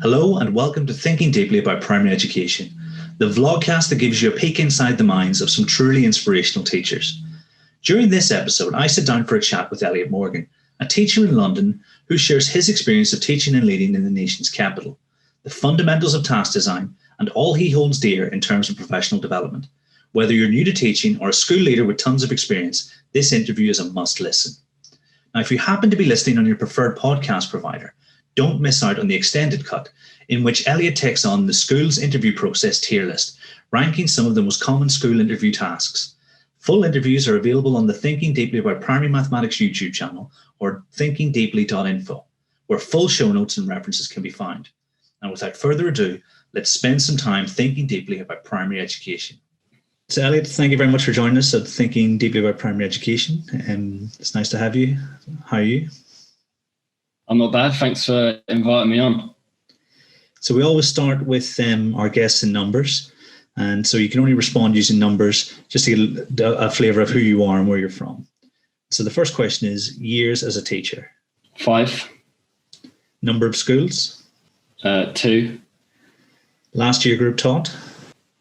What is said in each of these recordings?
Hello and welcome to Thinking Deeply About Primary Education, the vlogcast that gives you a peek inside the minds of some truly inspirational teachers. During this episode, I sit down for a chat with Elliot Morgan, a teacher in London who shares his experience of teaching and leading in the nation's capital, the fundamentals of task design, and all he holds dear in terms of professional development. Whether you're new to teaching or a school leader with tons of experience, this interview is a must listen. Now, if you happen to be listening on your preferred podcast provider, don't miss out on the extended cut, in which Elliot takes on the school's interview process tier list, ranking some of the most common school interview tasks. Full interviews are available on the Thinking Deeply About Primary Mathematics YouTube channel or thinkingdeeply.info, where full show notes and references can be found. And without further ado, let's spend some time thinking deeply about primary education. So Elliot, thank you very much for joining us at Thinking Deeply About Primary Education. It's nice to have you. How are you? I'm not bad. Thanks for inviting me on. So we always start with our guests in numbers. And so you can only respond using numbers just to get a flavour of who you are and where you're from. So the first question is years as a teacher. 5. Number of schools? 2. Last year group taught?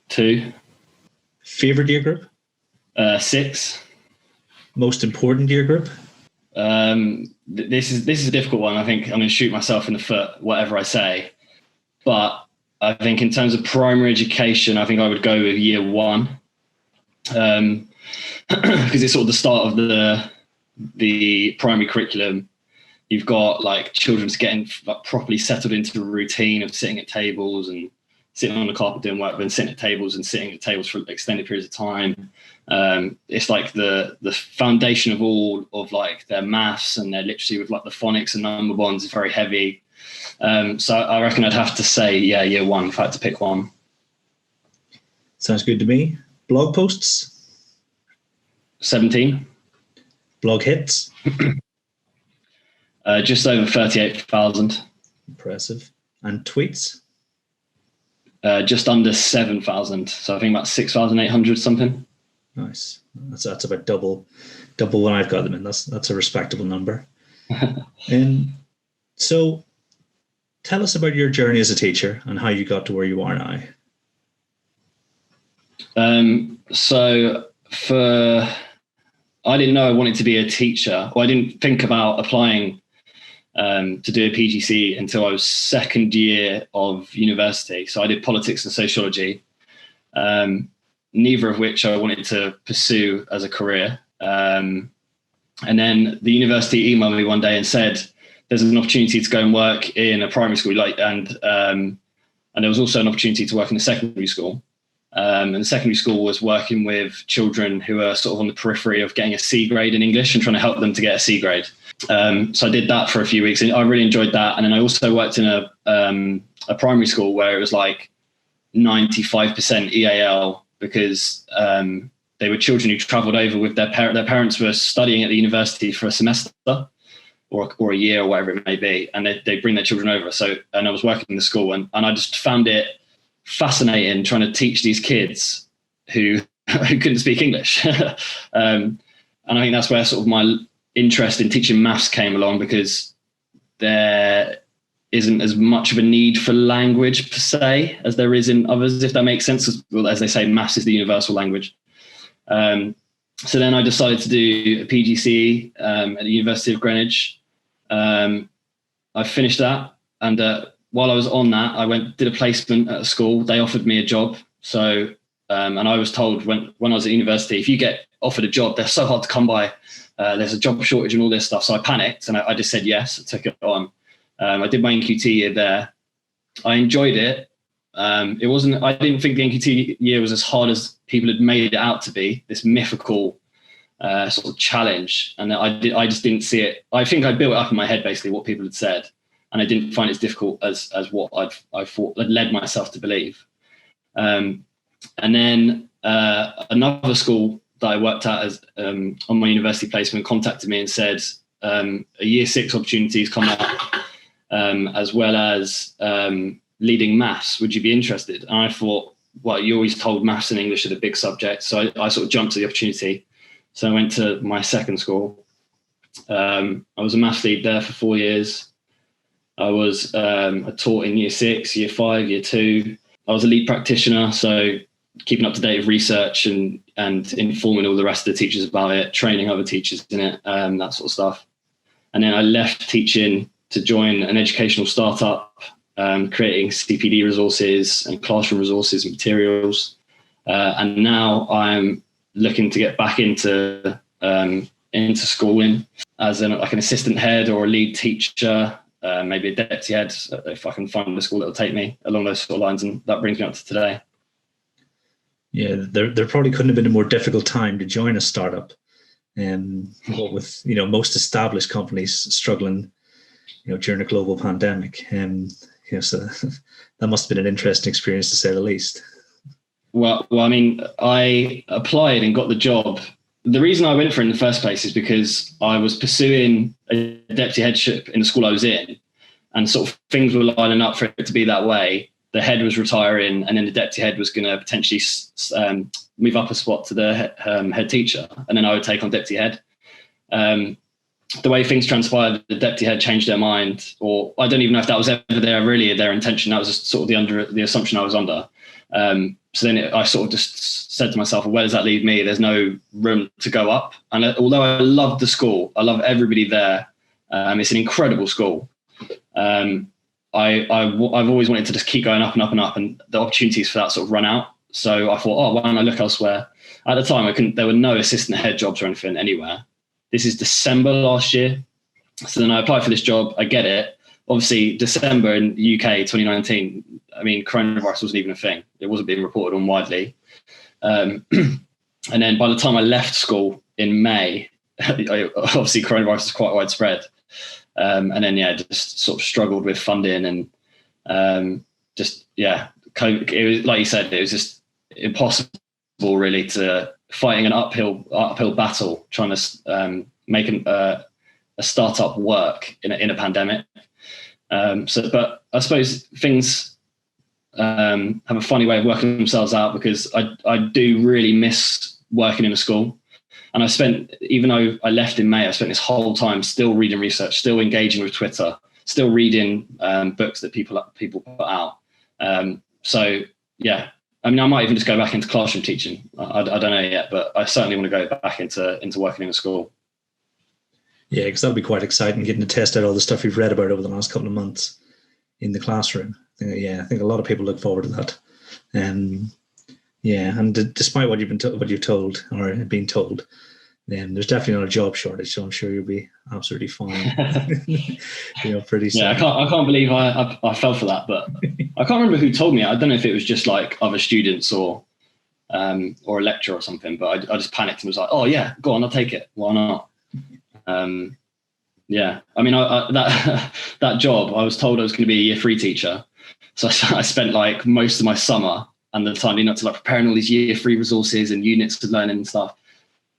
2. Favourite year group? 6. Most important year group? This is a difficult one. I think I'm going to shoot myself in the foot, whatever I say. But I think in terms of primary education, I think I would go with year 1. Because it's sort of the start of the primary curriculum. You've got like children getting properly settled into a routine of sitting at tables and sitting on the carpet doing work, then sitting at tables and sitting at tables for extended periods of time. It's like the foundation of all of like their maths and their literacy with like the phonics and number bonds is very heavy. So I reckon I'd have to say, year 1 if I had to pick one. Sounds good to me. Blog posts? 17. Blog hits? Just over 38,000. Impressive. And tweets? Just under 7,000. So I think about 6,800 something. Nice. That's about double what I've got them in. That's a respectable number. And so tell us about your journey as a teacher and how you got to where you are now. I didn't know I wanted to be a teacher, or I didn't think about applying to do a Pgce until I was second year of university. So I did politics and sociology, neither of which I wanted to pursue as a career. And then the university emailed me one day and said, there's an opportunity to go and work in a primary school, and there was also an opportunity to work in a secondary school. And the secondary school was working with children who are sort of on the periphery of getting a C grade in English and trying to help them to get a C grade. So I did that for a few weeks and I really enjoyed that. And then I also worked in a primary school where it was like 95% EAL because they were children who travelled over with their parents. Their parents were studying at the university for a semester or a year or whatever it may be, and they bring their children over. And I was working in the school and I just found it fascinating trying to teach these kids who couldn't speak English. And I think that's where sort of my interest in teaching maths came along, because there isn't as much of a need for language per se as there is in others, if that makes sense. As they say, maths is the universal language. So then I decided to do a Pgce at the University of Greenwich. I finished that, and while I was on that, I did a placement at a school. They offered me a job. So, and I was told when I was at university, if you get offered a job, they're so hard to come by. There's a job shortage and all this stuff. So I panicked and I just said yes, I took it on. I did my NQT year there. I enjoyed it. I didn't think the NQT year was as hard as people had made it out to be, this mythical sort of challenge. And I just didn't see it. I think I built it up in my head, basically what people had said. And I didn't find it as difficult as what I thought had led myself to believe. And then another school that I worked at as on my university placement contacted me and said, a year 6 opportunities come up, as well as leading maths. Would you be interested? And I thought, well, you always told maths and English are the big subjects. So I sort of jumped to the opportunity. So I went to my second school. I was a maths lead there for 4 years. I taught in year 6, year 5, year 2. I was a lead practitioner, so keeping up to date with research and informing all the rest of the teachers about it, training other teachers in it, that sort of stuff. And then I left teaching to join an educational startup, creating CPD resources and classroom resources and materials. And now I'm looking to get back into schooling as an assistant head or a lead teacher, maybe a deputy head, if I can find a school that will take me along those sort of lines. And that brings me up to today. Yeah, there probably couldn't have been a more difficult time to join a startup. What with most established companies struggling, during a global pandemic. So that must have been an interesting experience to say the least. Well, I mean, I applied and got the job. The reason I went for it in the first place is because I was pursuing a deputy headship in the school I was in, and sort of things were lining up for it to be that way. The head was retiring, and then the deputy head was going to potentially move up a spot to the head teacher, and then I would take on deputy head. The way things transpired, the deputy head changed their mind, or I don't even know if that was ever their intention. That was just sort of the assumption I was under. So then I sort of just said to myself, well, where does that leave me? There's no room to go up. And although I love the school, I love everybody there. It's an incredible school. I've always wanted to just keep going up and up and up, and the opportunities for that sort of run out. So I thought, why don't I look elsewhere? At the time, there were no assistant head jobs or anything anywhere. This is December last year. So then I applied for this job. I get it. Obviously, December in the UK 2019, I mean, coronavirus wasn't even a thing. It wasn't being reported on widely. And then by the time I left school in May, obviously coronavirus is quite widespread. And then, just sort of struggled with funding and COVID, it was, like you said, it was just impossible really to fighting an uphill battle, trying to make a startup work in a pandemic. But I suppose things have a funny way of working themselves out, because I do really miss working in a school. And I spent, even though I left in May, I spent this whole time still reading research, still engaging with Twitter, still reading books that people put out. I mean, I might even just go back into classroom teaching. I don't know yet, but I certainly want to go back into working in a school. Yeah, because that'll be quite exciting, getting to test out all the stuff you've read about over the last couple of months in the classroom. I think a lot of people look forward to that. And despite what you've told or been told, then there's definitely not a job shortage, so I'm sure you'll be absolutely fine. Pretty soon. Yeah, I can't believe I fell for that, but I can't remember who told me. I don't know if it was just like other students or a lecturer or something, but I just panicked and was like, oh yeah, go on, I'll take it. Why not? I mean, that job, I was told I was going to be a year 3 teacher. So I spent like most of my summer and the time leading up to like preparing all these year 3 resources and units to learning and stuff.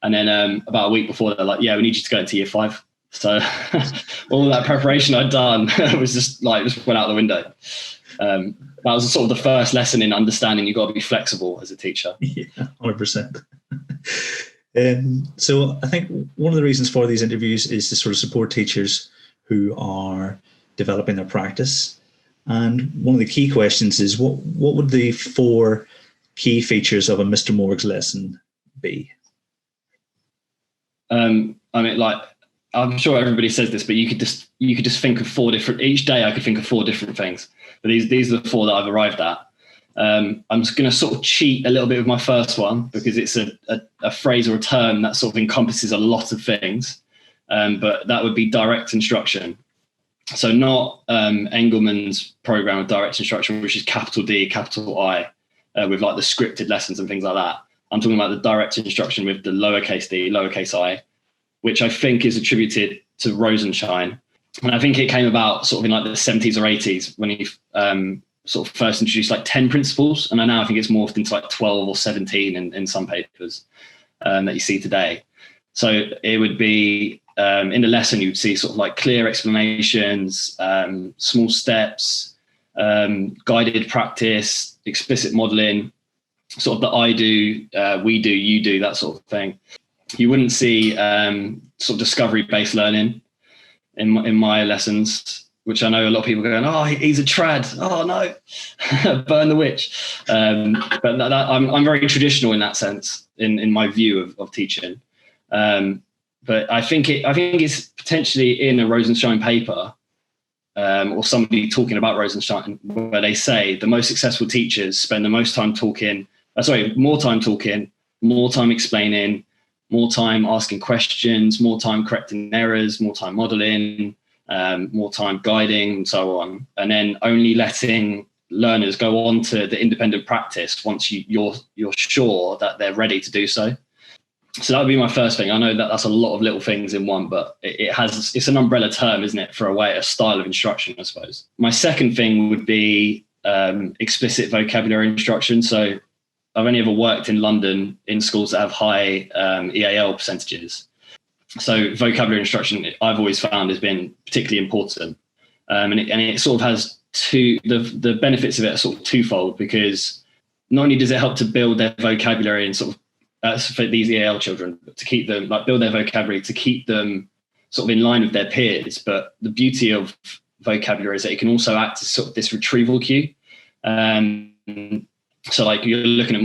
And then about a week before, they're like, yeah, we need you to go into year 5. So all that preparation I'd done was just went out the window. That was sort of the first lesson in understanding you've got to be flexible as a teacher. Yeah, 100%. So I think one of the reasons for these interviews is to sort of support teachers who are developing their practice. And one of the key questions is, what would the 4 key features of a Mr. Morgs lesson be? I'm sure everybody says this, but you could just think of 4 different. Each day, I could think of 4 different things. But these are the 4 that I've arrived at. I'm just going to sort of cheat a little bit with my first one, because it's a phrase or a term that sort of encompasses a lot of things. But that would be direct instruction. So not Engelmann's program of direct instruction, which is capital D, capital I, with like the scripted lessons and things like that. I'm talking about the direct instruction with the lowercase d, lowercase I, which I think is attributed to Rosenshine. And I think it came about sort of in like the 70s or 80s when he sort of first introduced like 10 principles. And now I think it's morphed into like 12 or 17 in some papers that you see today. So it would be in the lesson, you'd see sort of like clear explanations, small steps, guided practice, explicit modeling, sort of the I do, we do, you do, that sort of thing. You wouldn't see sort of discovery-based learning in my lessons, which I know a lot of people are going, oh, he's a trad. Oh no, burn the witch. But I'm very traditional in that sense, in my view of teaching. But I think it's potentially in a Rosenstein paper, or somebody talking about Rosenstein, where they say the most successful teachers spend the most time talking, more time talking, more time explaining, more time asking questions, more time correcting errors, more time modeling, more time guiding, and so on. And then only letting learners go on to the independent practice once you're sure that they're ready to do so. So that would be my first thing. I know that that's a lot of little things in one, but it's an umbrella term, isn't it, for a style of instruction, I suppose. My second thing would be explicit vocabulary instruction. So I've only ever worked in London in schools that have high EAL percentages. So vocabulary instruction, I've always found, has been particularly important. And it sort of has the benefits of it are sort of twofold, because not only does it help to build their vocabulary and sort of for these EAL children, to keep them, build their vocabulary, to keep them sort of in line with their peers. But the beauty of vocabulary is that it can also act as sort of this retrieval cue. So you're looking at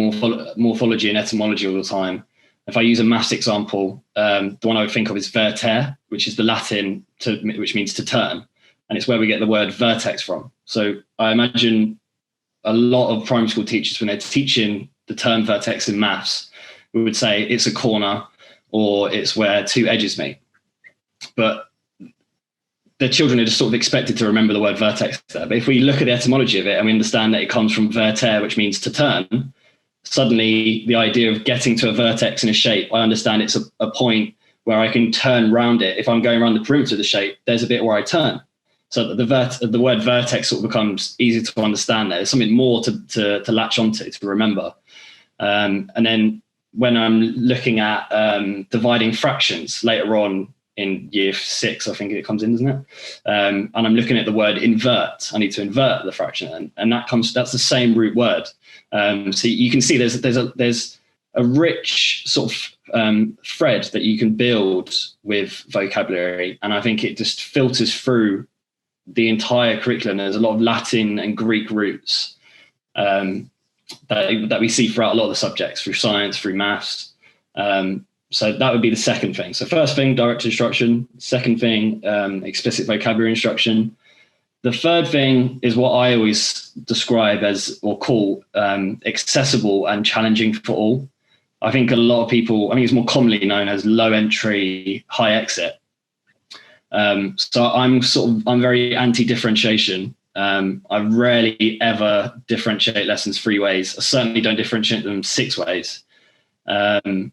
morphology and etymology all the time. If I use a maths example, the one I would think of is vertere, which is the Latin which means to turn. And it's where we get the word vertex from. So I imagine a lot of primary school teachers, when they're teaching the term vertex in maths, we would say it's a corner, or it's where two edges meet. But the children are just sort of expected to remember the word vertex there. But if we look at the etymology of it and we understand that it comes from vertere, which means to turn, suddenly the idea of getting to a vertex in a shape, I understand it's a point where I can turn around it. If I'm going around the perimeter of the shape, there's a bit where I turn. So the word vertex sort of becomes easy to understand there. There's something more to latch onto, to remember. And then when I'm looking at dividing fractions later on in year 6, I think it comes in, doesn't it? And I'm looking at the word invert. I need to invert the fraction, and that's the same root word. So you can see there's a rich sort of thread that you can build with vocabulary, and I think it just filters through the entire curriculum. There's a lot of Latin and Greek roots that we see throughout a lot of the subjects, through science, through maths. So that would be the second thing. So first thing, direct instruction. Second thing, explicit vocabulary instruction. The third thing is what I always describe as, or call, accessible and challenging for all. I think a lot of people, it's more commonly known as low entry, high exit. So I'm very anti-differentiation. I rarely ever differentiate lessons 3 ways. I certainly don't differentiate them 6 ways. Going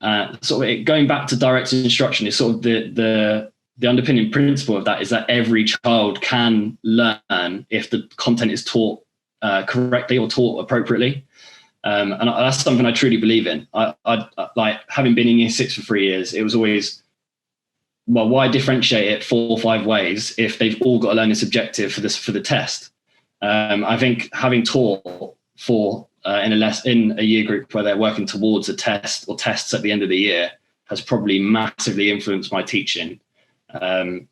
back to direct instruction is sort of the underpinning principle of that is that every child can learn if the content is taught correctly or taught appropriately. And that's something I truly believe in. I like, having been in year 6 for 3 years, it was always, well, why differentiate it 4 or 5 ways if they've all got to learn this objective for the test? I think having taught in a year group where they're working towards a test or tests at the end of the year has probably massively influenced my teaching. It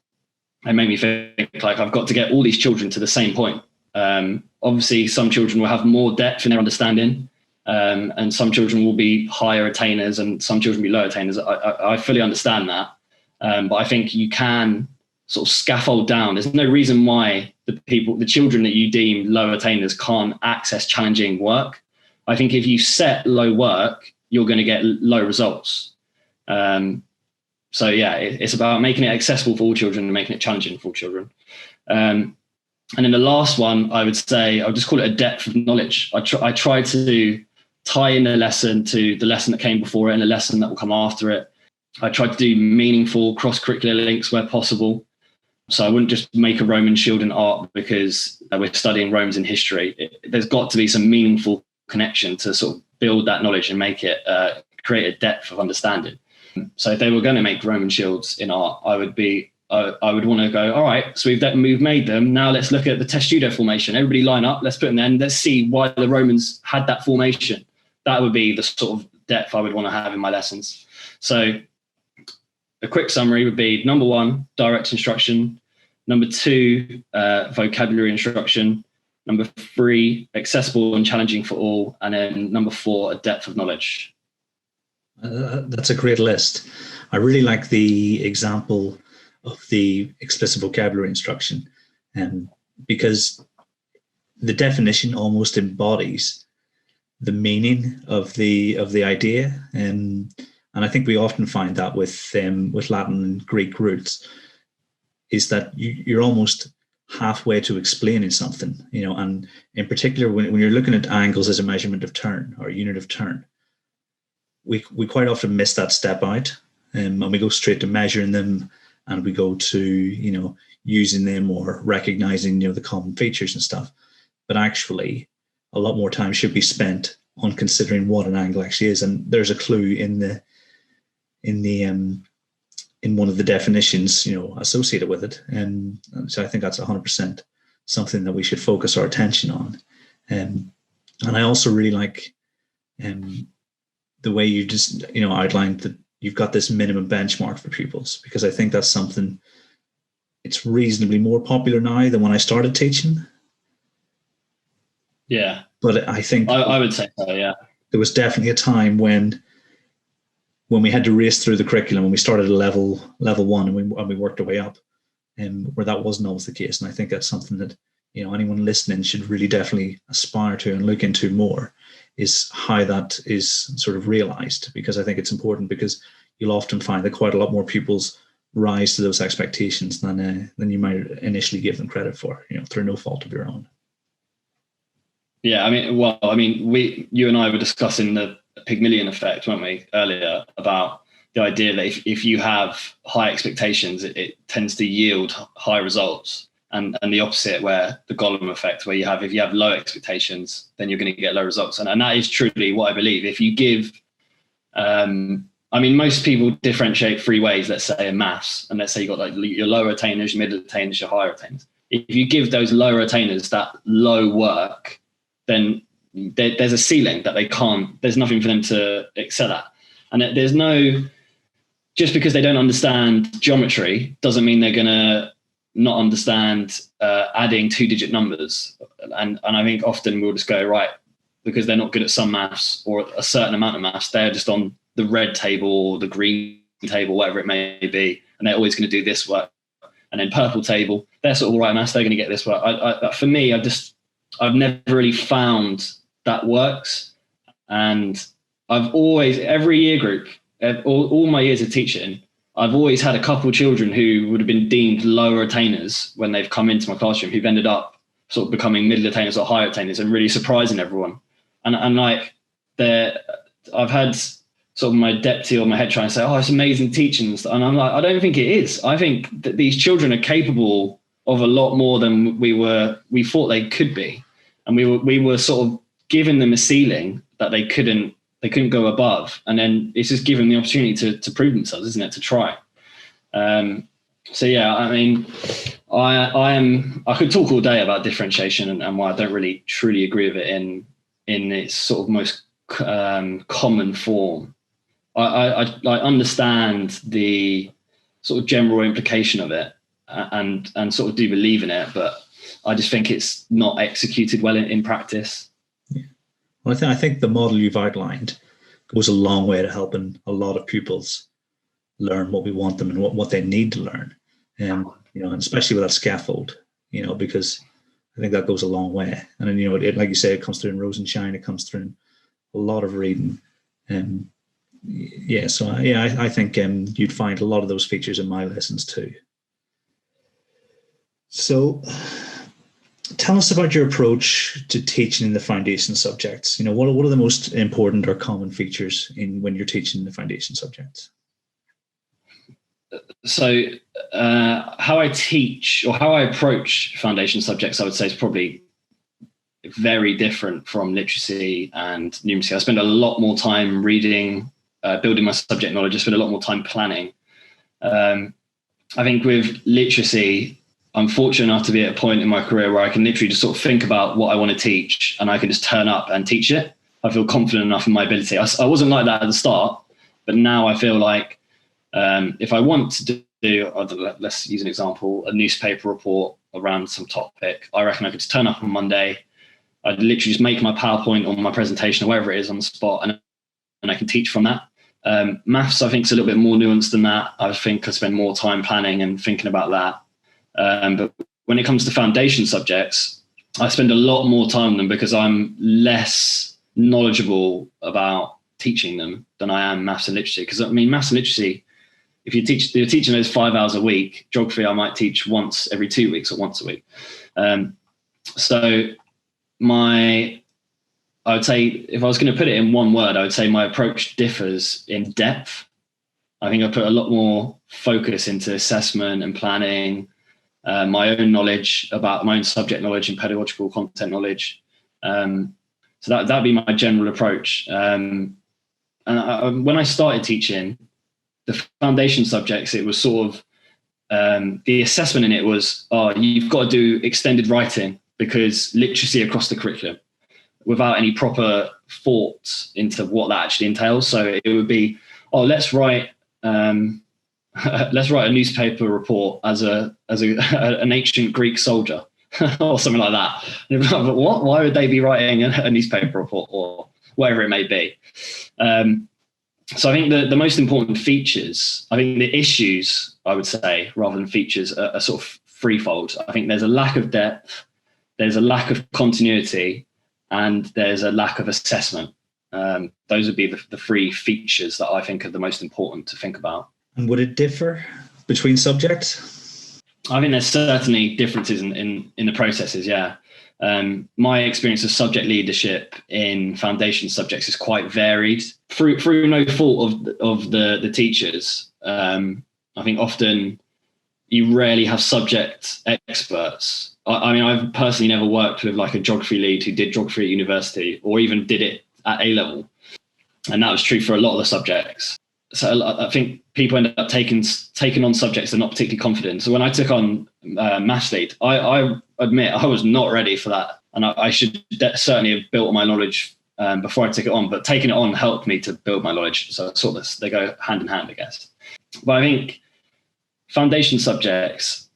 made me think like I've got to get all these children to the same point. Obviously, some children will have more depth in their understanding, and some children will be higher attainers and some children will be lower attainers. I fully understand that. But I think you can sort of scaffold down. There's no reason why the children that you deem low attainers can't access challenging work. I think if you set low work, you're going to get low results. So yeah, it's about making it accessible for all children and making it challenging for all children. And then the last one, I would say, I would just call it a depth of knowledge. I try to tie in the lesson to the lesson that came before it and the lesson that will come after it. I try to do meaningful cross-curricular links where possible. So I wouldn't just make a Roman shield in art because we're studying Romans in history. There's got to be some meaningful connection to sort of build that knowledge and make it create a depth of understanding. So if they were going to make Roman shields in art, I would want to go, all right, so we've made them. Now let's look at the testudo formation. Everybody line up. Let's put them there and let's see why the Romans had that formation. That would be the sort of depth I would want to have in my lessons. So a quick summary would be: number 1, direct instruction. Number 2, vocabulary instruction. Number 3, accessible and challenging for all. And then number 4, a depth of knowledge. That's a great list. I really like the example of the explicit vocabulary instruction, because the definition almost embodies the meaning of the idea, and I think we often find that with Latin and Greek roots, is that you're almost halfway to explaining something, and in particular when you're looking at angles as a measurement of turn or a unit of turn, we quite often miss that step out, and we go straight to measuring them, and we go to using them or recognizing the common features and stuff. But actually, a lot more time should be spent on considering what an angle actually is. And there's a clue in one of the definitions, associated with it. And so I think that's 100% something that we should focus our attention on. And I also really like the way you just, outlined that you've got this minimum benchmark for pupils, because I think that's something, it's reasonably more popular now than when I started teaching. Yeah. But I think I would say so, yeah. There was definitely a time when we had to race through the curriculum, when we started at level 1 and we worked our way up, and where that wasn't always the case. And I think that's something that anyone listening should really definitely aspire to and look into more, is how that is sort of realized, because I think it's important, because you'll often find that quite a lot more pupils rise to those expectations than you might initially give them credit for, through no fault of your own. Yeah, you and I were discussing the Pygmalion effect, weren't we, earlier, about the idea that if you have high expectations, it tends to yield high results, and the opposite, where the Gollum effect, where if you have low expectations, then you're going to get low results. And that is truly what I believe. If you give, most people differentiate 3 ways, let's say in maths, and let's say you've got like your lower attainers, your middle attainers, your higher attainers. If you give those lower attainers that low work, then there's a ceiling that there's nothing for them to excel at. And there's just because they don't understand geometry doesn't mean they're going to not understand adding 2-digit numbers. And I think often we'll just go, right, because they're not good at some maths or a certain amount of maths, they're just on the red table or the green table, whatever it may be, and they're always going to do this work. And then purple table, they're sort of all right maths, they're going to get this work. For me, I've never really found that works. And I've always, every year group, all my years of teaching, I've always had a couple of children who would have been deemed lower attainers when they've come into my classroom, who've ended up sort of becoming middle attainers or higher attainers and really surprising everyone. And I've had sort of my deputy or my head trying to say, it's amazing teaching. And I'm like, I don't think it is. I think that these children are capable of a lot more than we thought they could be. And we were sort of giving them a ceiling that they couldn't go above. And then it's just giving them the opportunity to prove themselves, isn't it? To try. So yeah, I could talk all day about differentiation and why I don't really truly agree with it in its sort of most common form. I understand the sort of general implication of it and sort of do believe in it, but I just think it's not executed well in practice. Yeah. Well, I think the model you've outlined goes a long way to helping a lot of pupils learn what we want them and what they need to learn. And especially with that scaffold, because I think that goes a long way. And then, it, like you say, it comes through in Rose and Shine, it comes through in a lot of reading. I think you'd find a lot of those features in my lessons too. So tell us about your approach to teaching in the foundation subjects. What are the most important or common features when you're teaching the foundation subjects? So how I teach or how I approach foundation subjects, I would say, is probably very different from literacy and numeracy. I spend a lot more time reading, building my subject knowledge. I spend a lot more time planning. I think with literacy, I'm fortunate enough to be at a point in my career where I can literally just sort of think about what I want to teach and I can just turn up and teach it. I feel confident enough in my ability. I wasn't like that at the start, but now I feel like if I want to do, let's use an example, a newspaper report around some topic, I reckon I could just turn up on Monday. I'd literally just make my PowerPoint or my presentation or whatever it is on the spot, and I can teach from that. Maths, I think, is a little bit more nuanced than that. I think I spend more time planning and thinking about that. But when it comes to foundation subjects, I spend a lot more time on them because I'm less knowledgeable about teaching them than I am maths and literacy. Because I mean, maths and literacy, if you're teaching those 5 hours a week, geography I might teach once every 2 weeks or once a week. So I would say, if I was going to put it in one word, I would say my approach differs in depth. I think I put a lot more focus into assessment and planning, my own knowledge about my own subject knowledge and pedagogical content knowledge. So that'd be my general approach. And when I started teaching the foundation subjects, it was sort of the assessment in it was, you've got to do extended writing because literacy across the curriculum, without any proper thought into what that actually entails. So it would be, let's write a newspaper report as an ancient Greek soldier or something like that. But what? Why would they be writing a newspaper report or whatever it may be? So I think the most important features, I think the issues, I would say, rather than features, are sort of threefold. I think there's a lack of depth, there's a lack of continuity, and there's a lack of assessment. Those would be the three features that I think are the most important to think about. And would it differ between subjects? I think there's certainly differences in the processes, yeah. My experience of subject leadership in foundation subjects is quite varied. Through no fault of the teachers, I think often you rarely have subject experts. I mean, I've personally never worked with like a geography lead who did geography at university or even did it at A level. And that was true for a lot of the subjects. So I think people end up taking on subjects they're not particularly confident. So when I took on maths lead, I admit I was not ready for that. And I should certainly have built my knowledge before I took it on, but taking it on helped me to build my knowledge. So sort of they go hand in hand, I guess. But I think foundation subjects,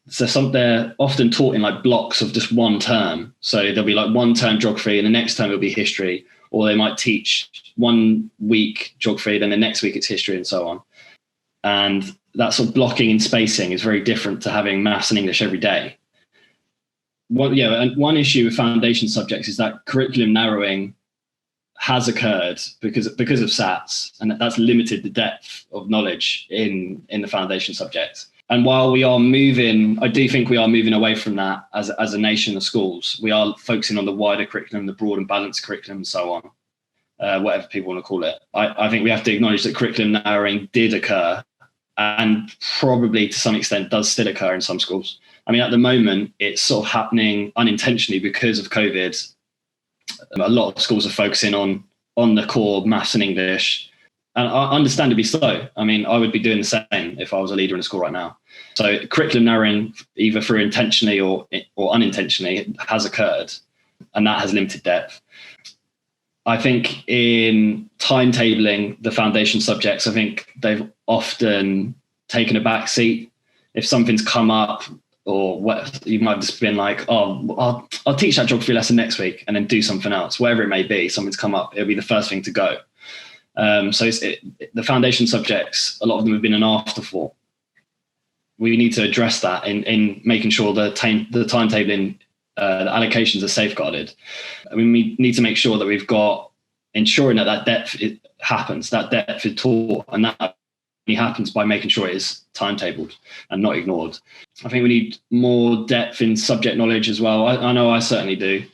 they're often taught in like blocks of just one term. So there'll be like one term geography and the next term it'll be history, or they might teach 1 week geography, then the next week it's history and so on. And that sort of blocking and spacing is very different to having maths and English every day. One issue with foundation subjects is that curriculum narrowing has occurred because of SATs, and that's limited the depth of knowledge in the foundation subjects. And while I do think we are moving away from that as a nation of schools. We are focusing on the wider curriculum, the broad and balanced curriculum and so on, whatever people want to call it. I think we have to acknowledge that curriculum narrowing did occur and probably to some extent does still occur in some schools. I mean, at the moment, it's sort of happening unintentionally because of COVID. A lot of schools are focusing on the core maths and English, and understandably so. I mean, I would be doing the same if I was a leader in a school right now. So curriculum narrowing, either through intentionally or unintentionally, has occurred, and that has limited depth. I think in timetabling the foundation subjects, I think they've often taken a back seat. If something's come up, or what, you might have just been like, I'll teach that geography lesson next week and then do something else, wherever it may be. Something's come up, it'll be the first thing to go. So the foundation subjects, a lot of them have been an afterthought. We need to address that in making sure the timetabling, the allocations are safeguarded. I mean, we need to make sure that we've got ensuring that depth happens, that depth is taught, and that only happens by making sure it is timetabled and not ignored. I think we need more depth in subject knowledge as well. I know I certainly do,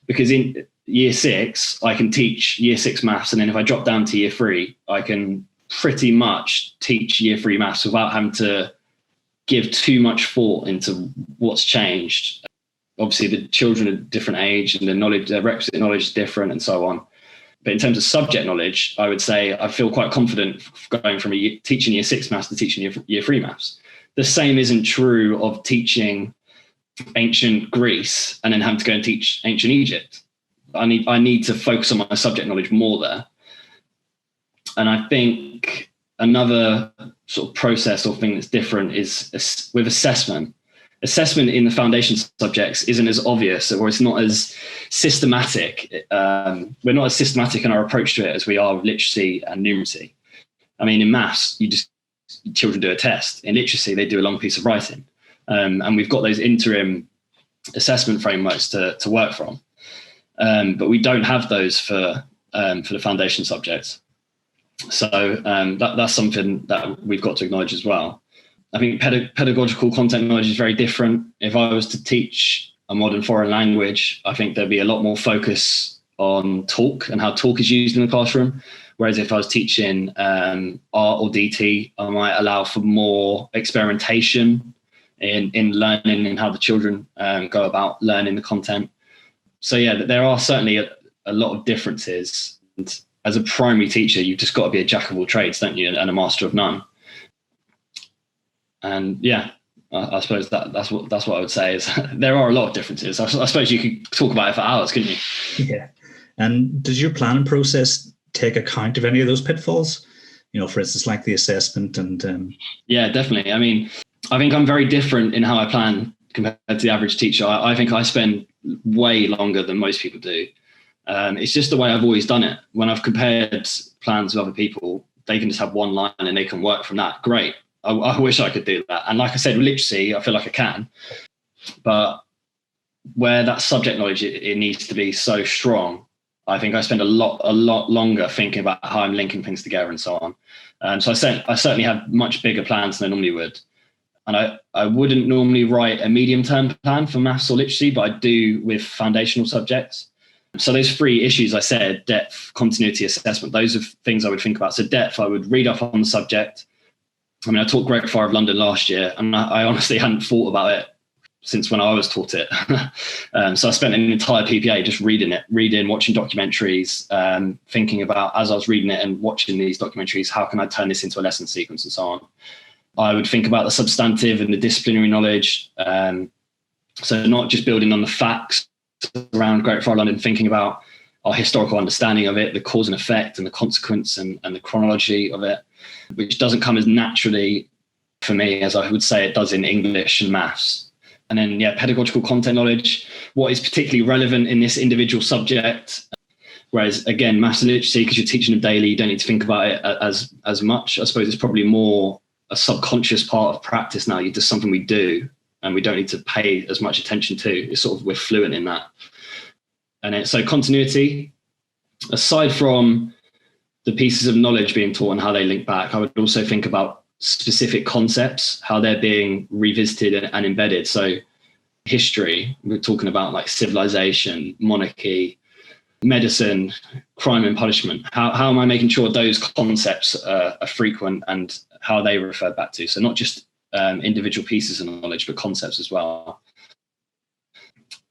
because in year 6, I can teach year 6 maths, and then if I drop down to year 3, I can pretty much teach year 3 maths without having to give too much thought into what's changed. Obviously, the children are different age and the requisite knowledge is different and so on. But in terms of subject knowledge, I would say I feel quite confident going from teaching year 6 maths to teaching year 3 maths. The same isn't true of teaching ancient Greece and then having to go and teach ancient Egypt. I need to focus on my subject knowledge more there. And I think another sort of process or thing that's different is with assessment. Assessment in the foundation subjects isn't as obvious, or it's not as systematic. We're not as systematic in our approach to it as we are with literacy and numeracy. I mean, in maths, children do a test. In literacy, they do a long piece of writing. And we've got those interim assessment frameworks to work from. But we don't have those for the foundation subjects. So that's something that we've got to acknowledge as well. I think pedagogical content knowledge is very different. If I was to teach a modern foreign language, I think there'd be a lot more focus on talk and how talk is used in the classroom. Whereas if I was teaching art or DT, I might allow for more experimentation in learning and how the children go about learning the content. So yeah, there are certainly a lot of differences. And as a primary teacher, you've just got to be a jack of all trades, don't you, and a master of none. And yeah, I suppose that's what I would say is there are a lot of differences. I suppose you could talk about it for hours, couldn't you? Yeah. And does your planning process take account of any of those pitfalls? You know, for instance, like the assessment and... Yeah, definitely. I mean, I think I'm very different in how I plan compared to the average teacher. I think I spend way longer than most people do. It's just the way I've always done it. When I've compared plans with other people, they can just have one line and they can work from that. Great. I wish I could do that. And like I said, with literacy, I feel like I can. But where that subject knowledge, it needs to be so strong, I think I spend a lot longer thinking about how I'm linking things together and so on. So I certainly have much bigger plans than I normally would. And I wouldn't normally write a medium-term plan for maths or literacy, but I do with foundational subjects. So those three issues I said, depth, continuity, assessment, those are things I would think about. So depth, I would read up on the subject. I mean, I taught Grade 5 of London last year, and I honestly hadn't thought about it since when I was taught it. So I spent an entire PPA just reading, watching documentaries, thinking about, as I was reading it and watching these documentaries, how can I turn this into a lesson sequence and so on. I would think about the substantive and the disciplinary knowledge. So not just building on the facts around Grade 5 London, thinking about our historical understanding of it, the cause and effect and the consequence and the chronology of it, which doesn't come as naturally for me as I would say it does in English and maths. And then, yeah, pedagogical content knowledge, what is particularly relevant in this individual subject. Whereas, again, maths and literacy, because you're teaching them daily, you don't need to think about it as much. I suppose it's probably more a subconscious part of practice now. It's just something we do and we don't need to pay as much attention to. It's sort of, we're fluent in that. And so continuity, aside from the pieces of knowledge being taught and how they link back, I would also think about specific concepts, how they're being revisited and embedded. So history, we're talking about like civilization, monarchy, medicine, crime and punishment. How am I making sure those concepts are frequent and how they refer back to? So not just individual pieces of knowledge, but concepts as well.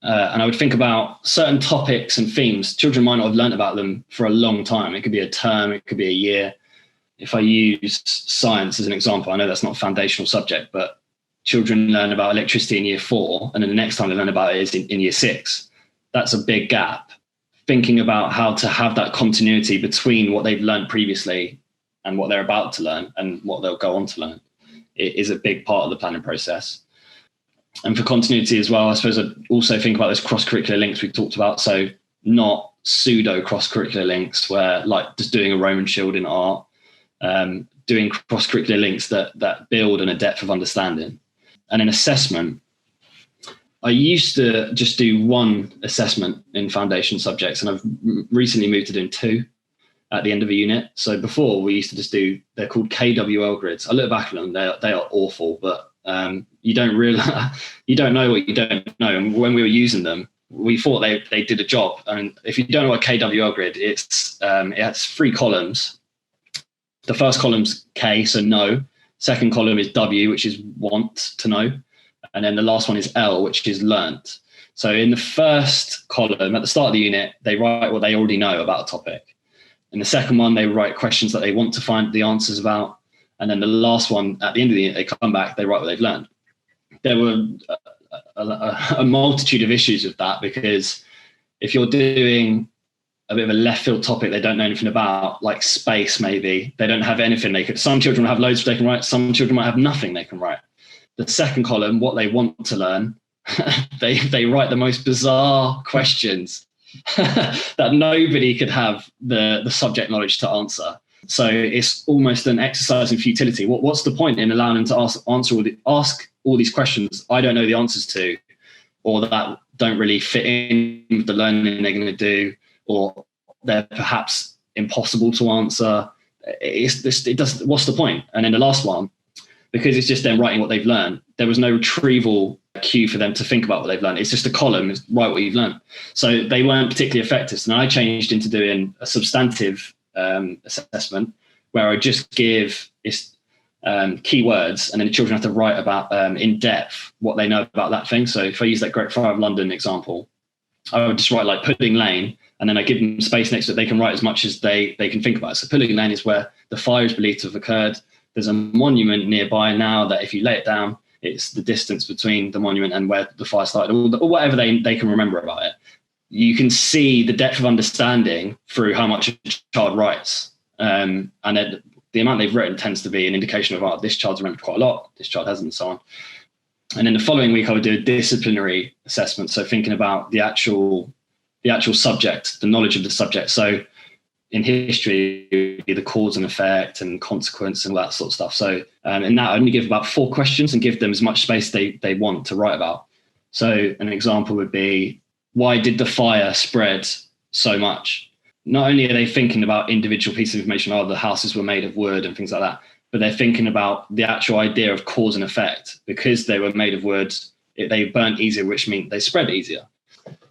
And I would think about certain topics and themes. Children might not have learned about them for a long time. It could be a term, it could be a year. If I use science as an example, I know that's not a foundational subject, but children learn about electricity in year 4, and then the next time they learn about it is in year 6. That's a big gap. Thinking about how to have that continuity between what they've learned previously and what they're about to learn and what they'll go on to learn, it is a big part of the planning process. And for continuity as well, I suppose I'd also think about those cross-curricular links we talked about. So not pseudo cross-curricular links where like just doing a Roman shield in art, doing cross-curricular links that build on a depth of understanding. And in assessment, I used to just do one assessment in foundation subjects, and I've recently moved to doing 2 at the end of a unit. So before we used to just do, they're called Kwl grids. I look back at them, they are awful, but you don't know what you don't know. And when we were using them, we thought they did a job. And if you don't know what Kwl grid, it has 3 columns. The first column's K, so know. Second column is W, which is want to know. And then the last one is L, which is learnt. So in the first column, at the start of the unit, they write what they already know about a topic. In the second one, they write questions that they want to find the answers about. And then the last one, at the end of the unit, they come back, they write what they've learned. There were a multitude of issues with that, because if you're doing a bit of a left field topic they don't know anything about, like space maybe. They don't have anything some children will have loads they can write, some children might have nothing they can write. The second column, what they want to learn, they write the most bizarre questions that nobody could have the subject knowledge to answer. So it's almost an exercise in futility. What's the point in allowing them to ask all these questions I don't know the answers to, or that don't really fit in with the learning they're going to do, or they're perhaps impossible to answer? What's the point? And then the last one, because it's just them writing what they've learned, there was no retrieval cue for them to think about what they've learned. It's just a column, it's write what you've learned. So they weren't particularly effective. So then I changed into doing a substantive assessment where I just give keywords, and then the children have to write about in depth what they know about that thing. So if I use that Great Fire of London example, I would just write like Pudding Lane, and then I give them space next to it. They can write as much as they can think about it. So Pudding Lane is where the fire is believed to have occurred. There's a monument nearby now that if you lay it down, it's the distance between the monument and where the fire started, or whatever they can remember about it. You can see the depth of understanding through how much a child writes. And then the amount they've written tends to be an indication of, this child's remembered quite a lot, this child hasn't, and so on. And then the following week, I would do a disciplinary assessment. So thinking about the actual subject, the knowledge of the subject. So in history, it would be the cause and effect and consequence and all that sort of stuff. So in that, I only give about 4 questions and give them as much space they want to write about. So an example would be, why did the fire spread so much? Not only are they thinking about individual pieces of information, the houses were made of wood and things like that, but they're thinking about the actual idea of cause and effect. Because they were made of wood, they burnt easier, which means they spread easier.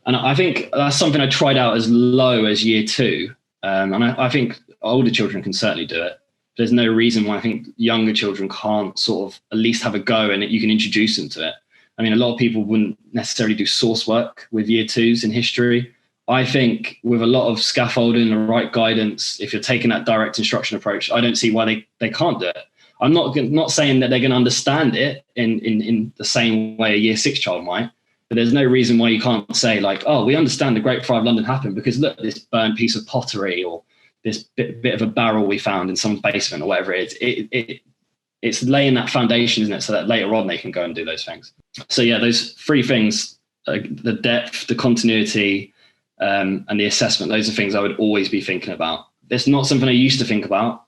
And I think that's something I tried out as low as year 2. And I think older children can certainly do it. There's no reason why I think younger children can't sort of at least have a go, and you can introduce them to it. I mean, a lot of people wouldn't necessarily do source work with year 2s in history. I think with a lot of scaffolding and the right guidance, if you're taking that direct instruction approach, I don't see why they can't do it. I'm not saying that they're going to understand it in the same way a year 6 child might, but there's no reason why you can't say like, we understand the Great Fire of London happened because look, this burnt piece of pottery or this bit of a barrel we found in someone's basement or whatever it is. It's laying that foundation, isn't it? So that later on they can go and do those things. So yeah, those 3 things, the depth, the continuity, and the assessment, those are things I would always be thinking about. It's not something I used to think about,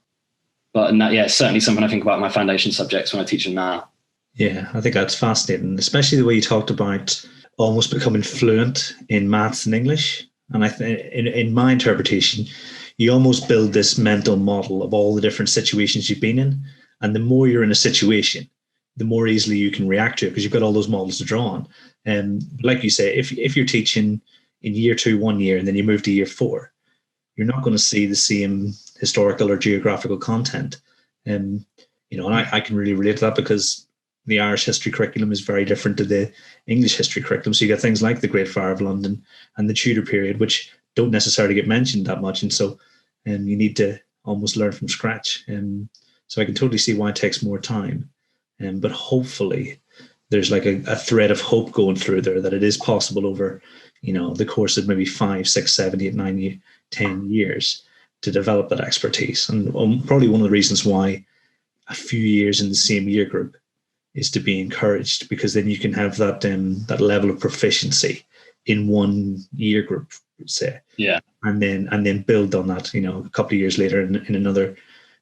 but it's certainly something I think about in my foundation subjects when I teach them now. Yeah, I think that's fascinating, especially the way you talked about almost becoming fluent in maths and English. And I think in my interpretation, you almost build this mental model of all the different situations you've been in. And the more you're in a situation, the more easily you can react to it because you've got all those models to draw on. And like you say, if you're teaching in year 2 1 year and then you move to year 4, you're not going to see the same historical or geographical content. And I can really relate to that because the Irish history curriculum is very different to the English history curriculum. So you get things like the Great Fire of London and the Tudor period, which don't necessarily get mentioned that much. And so you need to almost learn from scratch. So I can totally see why it takes more time. But hopefully there's like a thread of hope going through there that it is possible over, the course of maybe 5, 6, 7, 8, 9, 10 years to develop that expertise. And probably one of the reasons why a few years in the same year group is to be encouraged, because then you can have that level of proficiency in one year group, say. Yeah. And then build on that, a couple of years later in another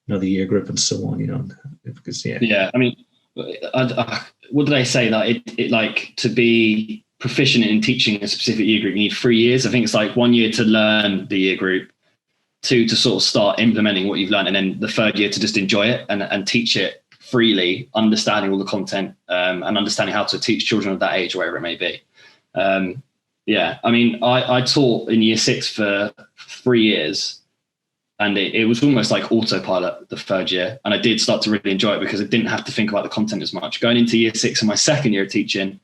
year group and so on, because Yeah. I mean, what did I say that it like to be proficient in teaching a specific year group, you need 3 years. I think it's like 1 year to learn the year group, 2 to sort of start implementing what you've learned, and then the 3rd year to just enjoy it and teach it freely, understanding all the content and understanding how to teach children of that age, wherever it may be. I mean, I taught in year 6 for 3 years, and it was almost like autopilot the 3rd year. And I did start to really enjoy it because I didn't have to think about the content as much. Going into year 6 in my 2nd year of teaching,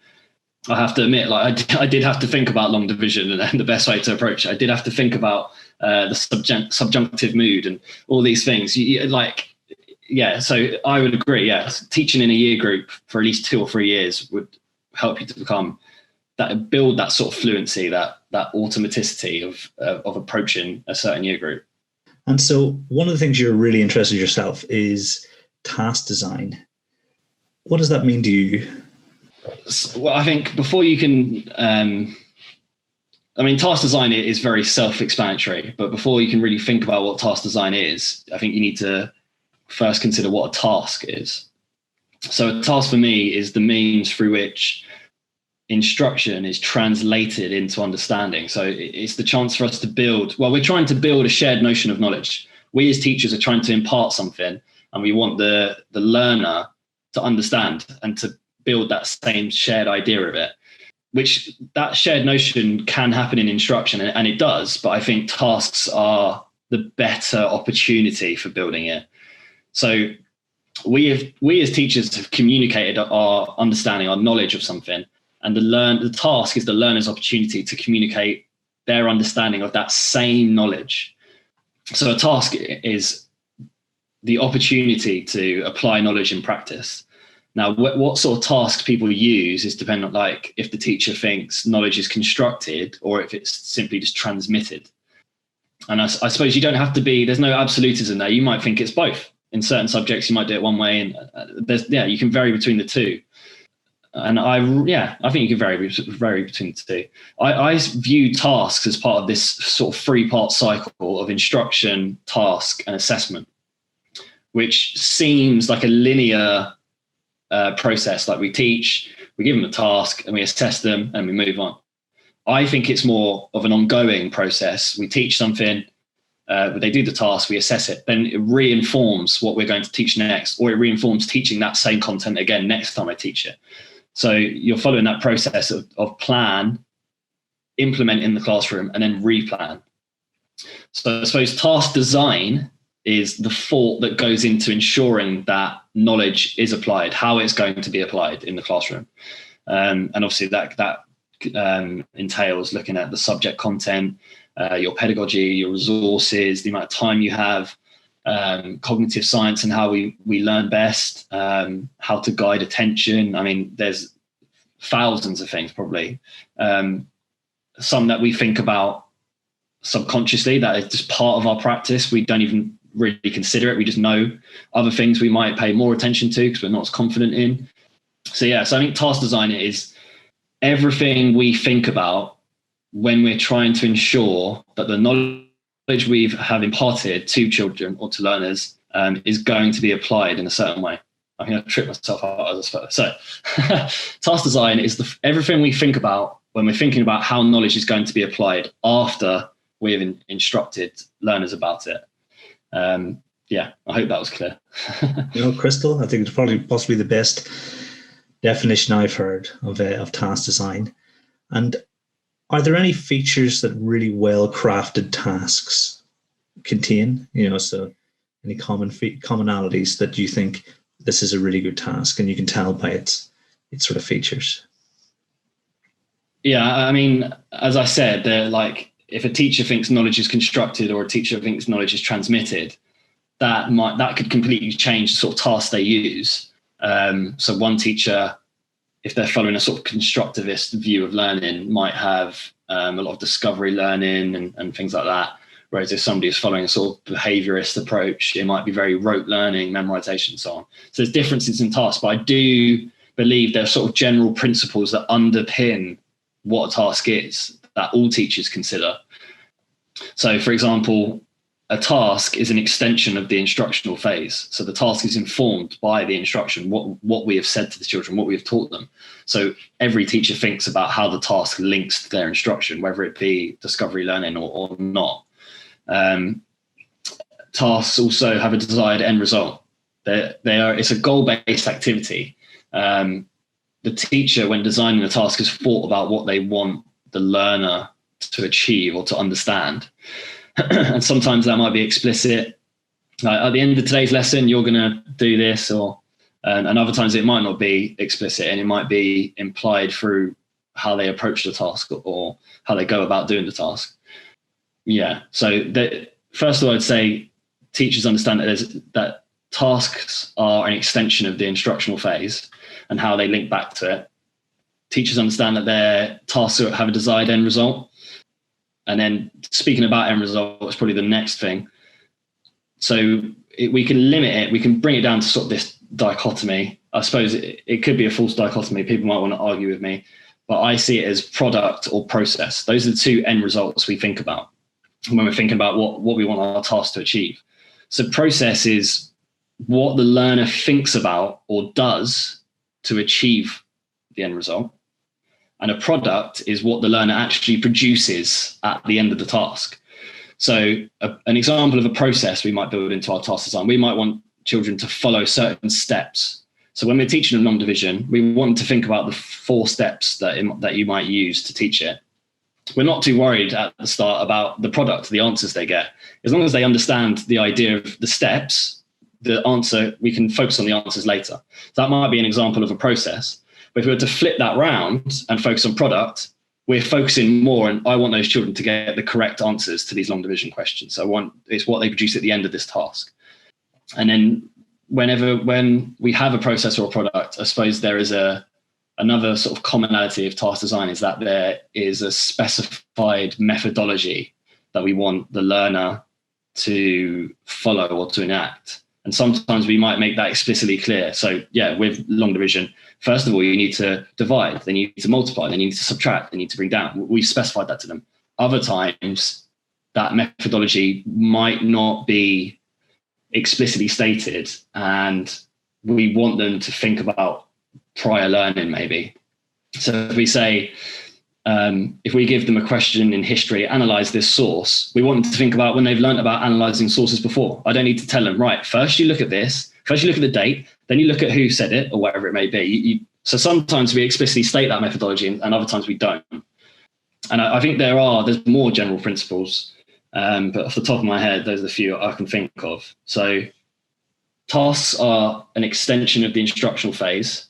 I have to admit, like I did have to think about long division and the best way to approach it. I did have to think about the subjunctive mood and all these things. So I would agree. Yeah, teaching in a year group for at least 2 or 3 years would help you to become that build that sort of fluency, that automaticity of approaching a certain year group. And so one of the things you're really interested in yourself is task design. What does that mean to you? Well, I think before you can, task design is very self-explanatory, but before you can really think about what task design is, I think you need to first consider what a task is. So a task for me is the means through which instruction is translated into understanding. So it's the chance for us to build, well, we're trying to build a shared notion of knowledge. We as teachers are trying to impart something, and we want the learner to understand and to build that same shared idea of it, which that shared notion can happen in instruction, and it does, but I think tasks are the better opportunity for building it. So we as teachers have communicated our understanding, our knowledge of something, and the task is the learner's opportunity to communicate their understanding of that same knowledge. So a task is the opportunity to apply knowledge in practice. Now, what sort of tasks people use is dependent on, like, if the teacher thinks knowledge is constructed or if it's simply just transmitted. And I suppose you don't have to be, there's no absolutism there. You might think it's both. In certain subjects, you might do it one way, and you can vary between the two. And I think you can vary between the two. I view tasks as part of this sort of 3-part cycle of instruction, task, and assessment, which seems like a linear process. Like, we teach, we give them a task, and we assess them, and we move on. I think it's more of an ongoing process. We teach something, they do the task, we assess it, then it reinforms what we're going to teach next, or it reinforms teaching that same content again next time I teach it. So you're following that process of plan, implement in the classroom, and then replan. So I suppose task design is the thought that goes into ensuring that knowledge is applied, how it's going to be applied in the classroom. And obviously that entails looking at the subject content, your pedagogy, your resources, the amount of time you have, cognitive science and how we learn best, how to guide attention. I mean, there's thousands of things probably. Some that we think about subconsciously, that is just part of our practice. We don't even really consider it. We just know. Other things we might pay more attention to because we're not as confident in. So I think task design is everything we think about when we're trying to ensure that the knowledge we have imparted to children or to learners is going to be applied in a certain way. I think I tripped myself out as a So task design is everything we think about when we're thinking about how knowledge is going to be applied after we've instructed learners about it. I hope that was clear. Crystal, I think it's probably possibly the best definition I've heard of task design. And are there any features that really well-crafted tasks contain? So any commonalities that you think this is a really good task, and you can tell by its sort of features? Yeah, I mean, as I said, they're like, if a teacher thinks knowledge is constructed or a teacher thinks knowledge is transmitted, that could completely change the sort of task they use. So one teacher, if they're following a sort of constructivist view of learning, might have a lot of discovery learning and things like that. Whereas if somebody is following a sort of behaviorist approach, it might be very rote learning, memorization, and so on. So there's differences in tasks, but I do believe there are sort of general principles that underpin what a task is that all teachers consider. So, for example, a task is an extension of the instructional phase. So the task is informed by the instruction, what we have said to the children, what we have taught them. So every teacher thinks about how the task links to their instruction, whether it be discovery learning or not. Tasks also have a desired end result. It's a goal-based activity. The teacher, when designing the task, has thought about what they want the learner to achieve or to understand. And sometimes that might be explicit. Like, at the end of today's lesson, you're going to do this, and other times it might not be explicit, and it might be implied through how they approach the task or how they go about doing the task. Yeah. So first of all, I'd say teachers understand that tasks are an extension of the instructional phase and how they link back to it. teachers understand that their tasks have a desired end result. And then speaking about end result is probably the next thing. So we can limit it, we can bring it down to sort of this dichotomy. I suppose it could be a false dichotomy. People might want to argue with me, but I see it as product or process. Those are the two end results we think about when we're thinking about what we want our task to achieve. So process is what the learner thinks about or does to achieve the end result. And a product is what the learner actually produces at the end of the task. So an example of a process we might build into our task design, we might want children to follow certain steps. So when we're teaching them long division, we want to think about the 4 steps that you might use to teach it. We're not too worried at the start about the product, the answers they get. As long as they understand the idea of the steps, the answer, we can focus on the answers later. So that might be an example of a process. But if we were to flip that round and focus on product, we're focusing more, and I want those children to get the correct answers to these long division questions. So it's what they produce at the end of this task. And then when we have a process or a product, I suppose there is another sort of commonality of task design is that there is a specified methodology that we want the learner to follow or to enact. And sometimes we might make that explicitly clear. So yeah, with long division, first of all, you need to divide, then you need to multiply, then you need to subtract, then you need to bring down. We've specified that to them. Other times, that methodology might not be explicitly stated, and we want them to think about prior learning maybe. So if we say, if we give them a question in history, analyze this source, we want them to think about when they've learned about analyzing sources before. I don't need to tell them, right, first you look at this, first you look at the date, then you look at who said it or whatever it may be. So sometimes we explicitly state that methodology and other times we don't. And I think there's more general principles, but off the top of my head, those are the few I can think of. So tasks are an extension of the instructional phase.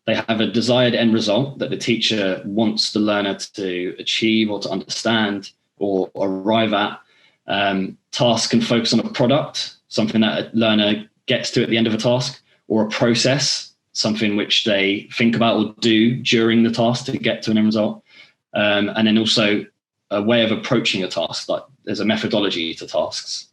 They have a desired end result that the teacher wants the learner to achieve or to understand or arrive at. Tasks can focus on a product, something that a learner gets to at the end of a task, or a process, something which they think about or do during the task to get to an end result. And then also a way of approaching a task, like there's a methodology to tasks.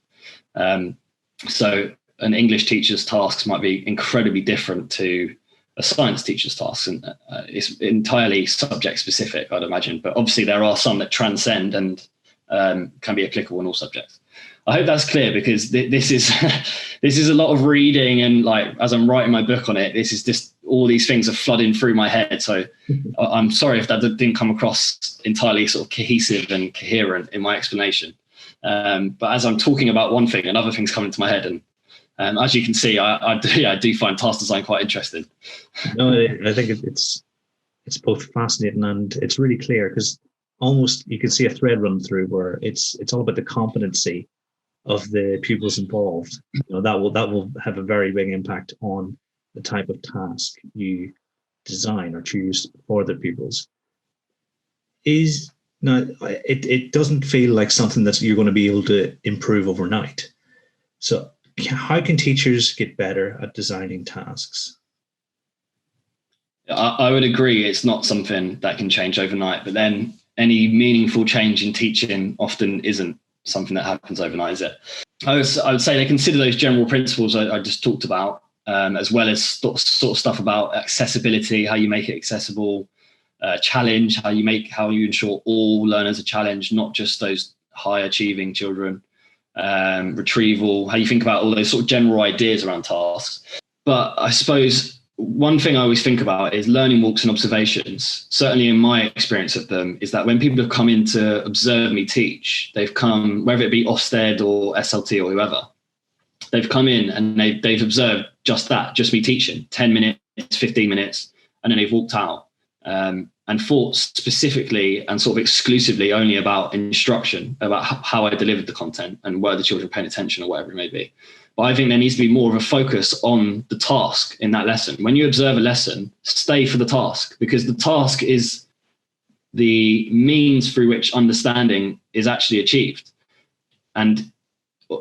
So an English teacher's tasks might be incredibly different to a science teacher's tasks, and it's entirely subject specific, I'd imagine. But obviously there are some that transcend and can be applicable in all subjects. I hope that's clear, because this is a lot of reading, and like as I'm writing my book on it, this is just all these things are flooding through my head. So I'm sorry if that didn't come across entirely sort of cohesive and coherent in my explanation. But as I'm talking about one thing, another thing's coming to my head, and as you can see, I do find task design quite interesting. No, I think it's both fascinating and it's really clear, because almost you can see a thread run through where it's all about the competency of the pupils involved. That will have a very big impact on the type of task you design or choose for the pupils. It doesn't feel like something that you're going to be able to improve overnight. So how can teachers get better at designing tasks? I would agree it's not something that can change overnight, but then any meaningful change in teaching often isn't something that happens overnight, is it? I would say they consider those general principles I just talked about, as well as sort of stuff about accessibility, how you make it accessible, challenge, how you ensure all learners are challenged, not just those high achieving children, retrieval, how you think about all those sort of general ideas around tasks. But I suppose one thing I always think about is learning walks and observations. Certainly in my experience of them is that when people have come in to observe me teach, they've come, whether it be Ofsted or SLT or whoever, they've come in and they've observed just that, just me teaching 10 minutes, 15 minutes, and then they've walked out and thought specifically and sort of exclusively only about instruction, about how I delivered the content and were the children paying attention or whatever it may be. But I think there needs to be more of a focus on the task in that lesson. When you observe a lesson, stay for the task, because the task is the means through which understanding is actually achieved. And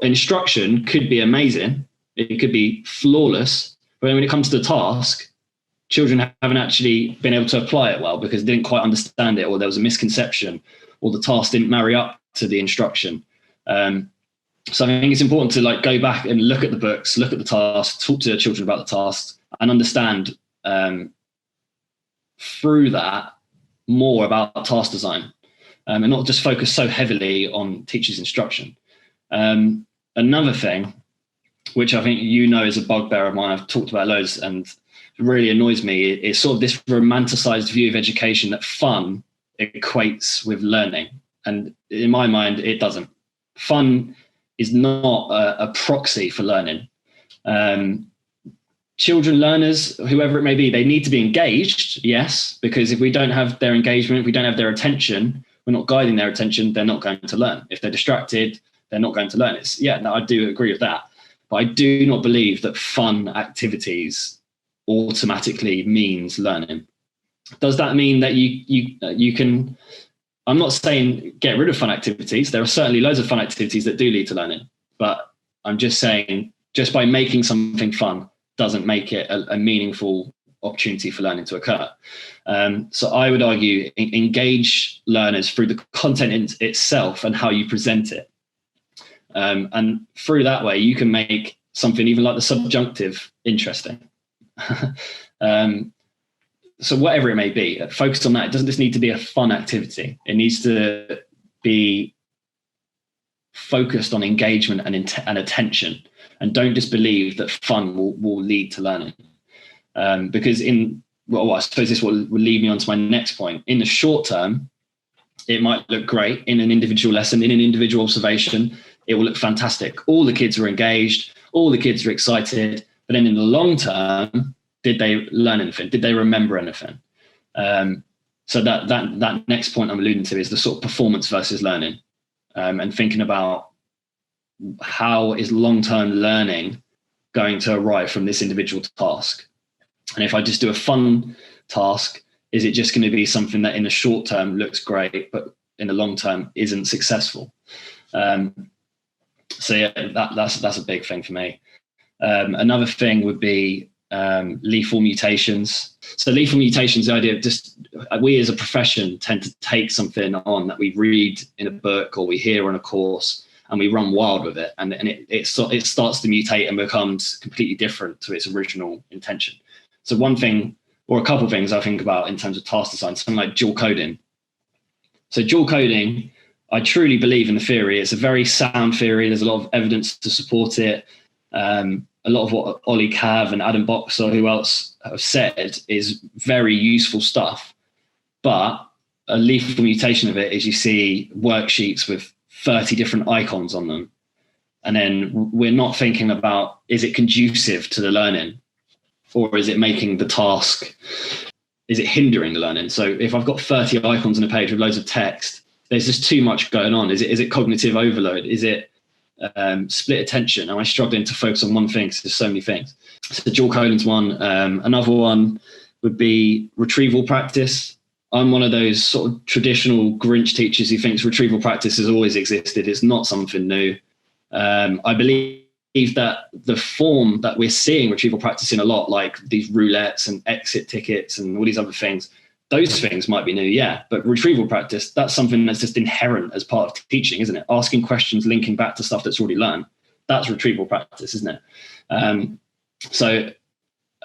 instruction could be amazing. It could be flawless. But when it comes to the task, children haven't actually been able to apply it well because they didn't quite understand it, or there was a misconception, or the task didn't marry up to the instruction. So I think it's important to like go back and look at the books, look at the tasks, talk to the children about the tasks, and understand through that more about task design, and not just focus so heavily on teachers' instruction. Another thing, which I think is a bugbear of mine, I've talked about loads and it really annoys me, is sort of this romanticized view of education that fun equates with learning. And in my mind, it doesn't. Fun is not a proxy for learning. Children, learners, whoever it may be, they need to be engaged, yes, because if we don't have their engagement, if we don't have their attention, we're not guiding their attention, they're not going to learn. If they're distracted, they're not going to learn. I do agree with that. But I do not believe that fun activities automatically means learning. Does that mean that you can... I'm not saying get rid of fun activities. There are certainly loads of fun activities that do lead to learning. But I'm just saying, just by making something fun doesn't make it a meaningful opportunity for learning to occur. So I would argue engage learners through the content itself and how you present it. And through that way, you can make something even like the subjunctive interesting. So whatever it may be, focus on that. It doesn't just need to be a fun activity. It needs to be focused on engagement and attention. And don't just believe that fun will lead to learning. Because I suppose this will lead me on to my next point. In the short term, it might look great in an individual lesson, in an individual observation. It will look fantastic. All the kids are engaged. All the kids are excited. But then in the long term, did they learn anything? Did they remember anything? So that next point I'm alluding to is the sort of performance versus learning, and thinking about how is long-term learning going to arrive from this individual task? And if I just do a fun task, is it just going to be something that in the short term looks great, but in the long term isn't successful? So yeah, that's a big thing for me. Another thing would be lethal mutations. So lethal mutations, the idea of just we as a profession tend to take something on that we read in a book or we hear on a course and we run wild with it, and it starts to mutate and becomes completely different to its original intention. So one thing, or a couple of things I think about in terms of task design, something like dual coding. So dual coding, I truly believe in the theory. It's a very sound theory. There's a lot of evidence to support it. A lot of what Ollie Cav and Adam Box or who else have said is very useful stuff. But a lethal mutation of it is you see worksheets with 30 different icons on them. And then we're not thinking about, is it conducive to the learning? Or is it making the task, is it hindering the learning? So if I've got 30 icons on a page with loads of text, there's just too much going on. Is it cognitive overload? Is it split attention? Am I struggling to focus on one thing because there's so many things? So dual coding's one. Another one would be retrieval practice. I'm one of those sort of traditional Grinch teachers who thinks retrieval practice has always existed. It's not something new. I believe that the form that we're seeing retrieval practice in a lot, like these roulettes and exit tickets and all these other things, those things might be new, yeah. But retrieval practice, that's something that's just inherent as part of teaching, isn't it? Asking questions, linking back to stuff that's already learned. That's retrieval practice, isn't it? So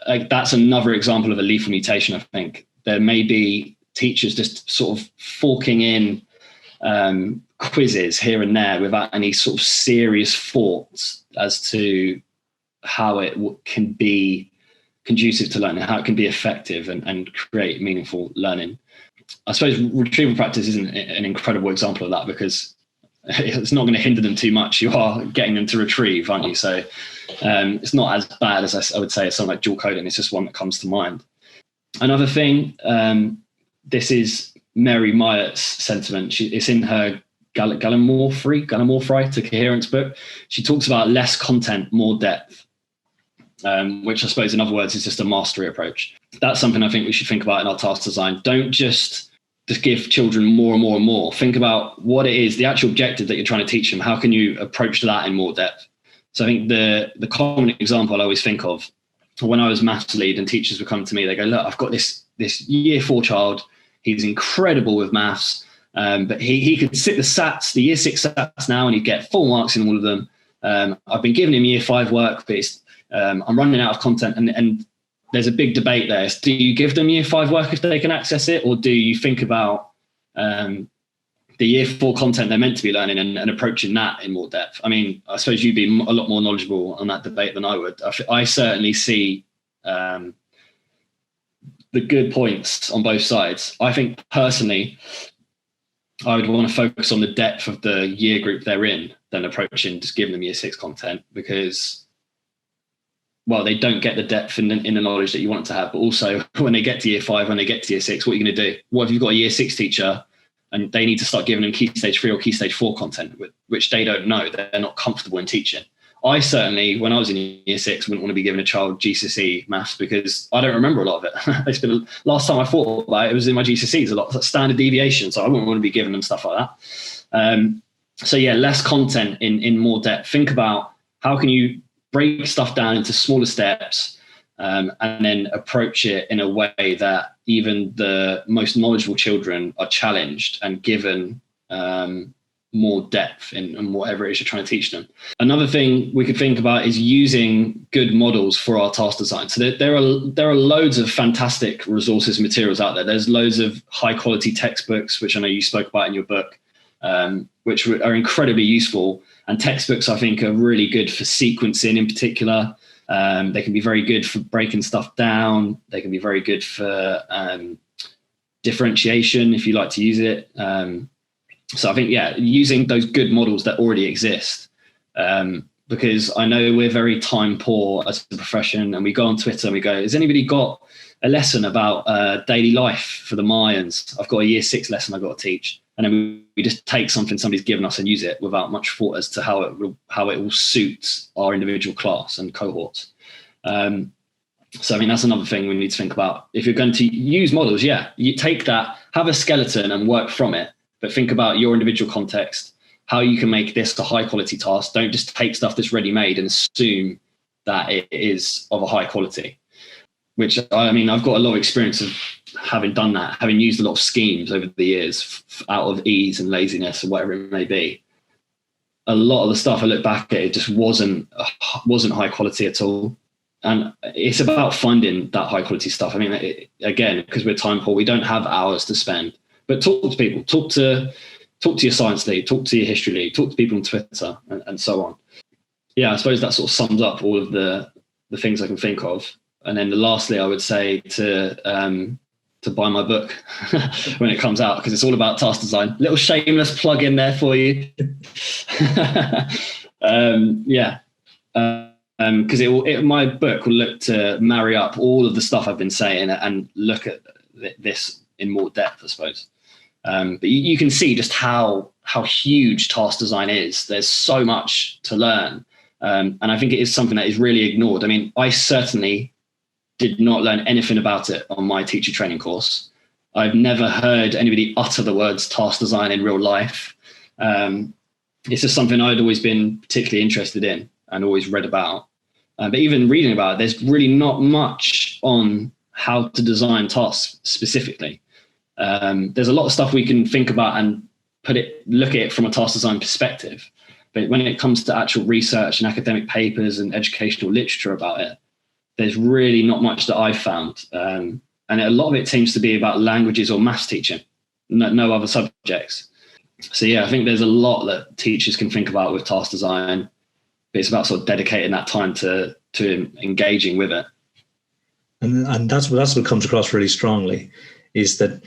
that's another example of a lethal mutation, I think. There may be teachers just sort of forking in quizzes here and there without any sort of serious thoughts as to how it can be conducive to learning, how it can be effective and create meaningful learning. I suppose retrieval practice isn't an incredible example of that because it's not going to hinder them too much. You are getting them to retrieve, aren't you? So it's not as bad as I would say as something like dual coding. It's just one that comes to mind. Another thing, this is Mary Myatt's sentiment. It's in her Gallimorphy to Coherence book. She talks about less content, more depth, which I suppose in other words is just a mastery approach. That's something I think we should think about in our task design. Don't just give children more and more and more. Think about what it is, the actual objective that you're trying to teach them. How can you approach that in more depth? So I think the common example I always think of when I was maths lead and teachers would come to me, they go, look, I've got this year 4 child. He's incredible with maths, but he could sit the year 6 SATs now and he'd get full marks in all of them. I've been giving him year 5 work, but I'm running out of content. And there's a big debate there. Do you give them year 5 work if they can access it? Or do you think about the year 4 content they're meant to be learning and approaching that in more depth? I mean, I suppose you'd be a lot more knowledgeable on that debate than I would. I certainly see the good points on both sides. I think personally, I would want to focus on the depth of the year group they're in than approaching just giving them year 6 content, because, well, they don't get the depth in the knowledge that you want them to have. But also when they get to year 5, when they get to year 6, what are you going to do? What if you've got a year 6 teacher and they need to start giving them key stage 3 or key stage 4 content, which they don't know, they're not comfortable in teaching? I certainly, when I was in year 6, wouldn't want to be giving a child GCSE maths because I don't remember a lot of it. It's been, last time I thought about it was in my GCSEs, a lot of standard deviation. So I wouldn't want to be giving them stuff like that. So yeah, less content in more depth. Think about how can you break stuff down into smaller steps, and then approach it in a way that even the most knowledgeable children are challenged and given more depth in whatever it is you're trying to teach them. Another thing we could think about is using good models for our task design. So there are loads of fantastic resources and materials out there. There's loads of high quality textbooks, which I know you spoke about in your book, which are incredibly useful. And textbooks, I think, are really good for sequencing in particular. They can be very good for breaking stuff down. They can be very good for differentiation if you like to use it. So I think, yeah, using those good models that already exist, because I know we're very time poor as a profession, and we go on Twitter and we go, has anybody got a lesson about daily life for the Mayans? I've got a year 6 lesson I've got to teach. And then we just take something somebody's given us and use it without much thought as to how it will suit our individual class and cohorts. So I mean, that's another thing we need to think about. If you're going to use models, yeah, you take that, have a skeleton and work from it. But think about your individual context, how you can make this a high quality task. Don't just take stuff that's ready made and assume that it is of a high quality, which, I mean, I've got a lot of experience of having done that, having used a lot of schemes over the years out of ease and laziness or whatever it may be. A lot of the stuff I look back at, it just wasn't high quality at all. And it's about finding that high quality stuff. I mean, again, because we're time poor, we don't have hours to spend. But talk to people, talk to your science lead, talk to your history lead, talk to people on Twitter and so on. Yeah, I suppose that sort of sums up all of the things I can think of. And then lastly, I would say to buy my book when it comes out, because it's all about task design. Little shameless plug in there for you. Because my book will look to marry up all of the stuff I've been saying and look at this in more depth, I suppose. But you can see just how huge task design is. There's so much to learn. And I think it is something that is really ignored. I mean, I certainly did not learn anything about it on my teacher training course. I've never heard anybody utter the words task design in real life. It's just something I'd always been particularly interested in and always read about. But even reading about it, there's really not much on how to design tasks specifically. There's a lot of stuff we can think about and look at it from a task design perspective. But when it comes to actual research and academic papers and educational literature about it, there's really not much that I've found. And a lot of it seems to be about languages or maths teaching, no other subjects. So yeah, I think there's a lot that teachers can think about with task design, but it's about sort of dedicating that time to engaging with it. And that's what comes across really strongly, is that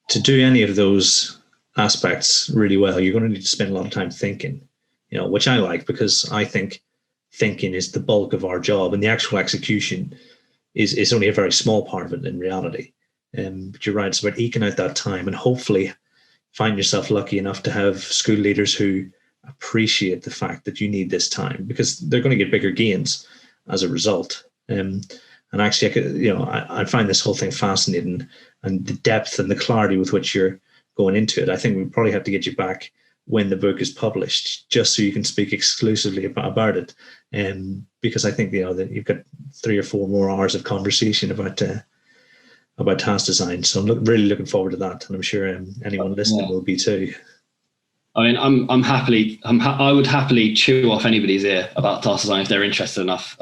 to do any of those aspects really well, you're going to need to spend a lot of time thinking, which I like, because I think thinking is the bulk of our job, and the actual execution is only a very small part of it in reality. But you're right, it's about eking out that time and hopefully find yourself lucky enough to have school leaders who appreciate the fact that you need this time, because they're going to get bigger gains as a result. And actually, I find this whole thing fascinating, and the depth and the clarity with which you're going into it. I think we probably have to get you back when the book is published, just so you can speak exclusively about it. because I think that you've got 3 or 4 more hours of conversation about task design. So I'm really looking forward to that, and I'm sure anyone listening will be too. I mean, I would happily chew off anybody's ear about task design if they're interested enough.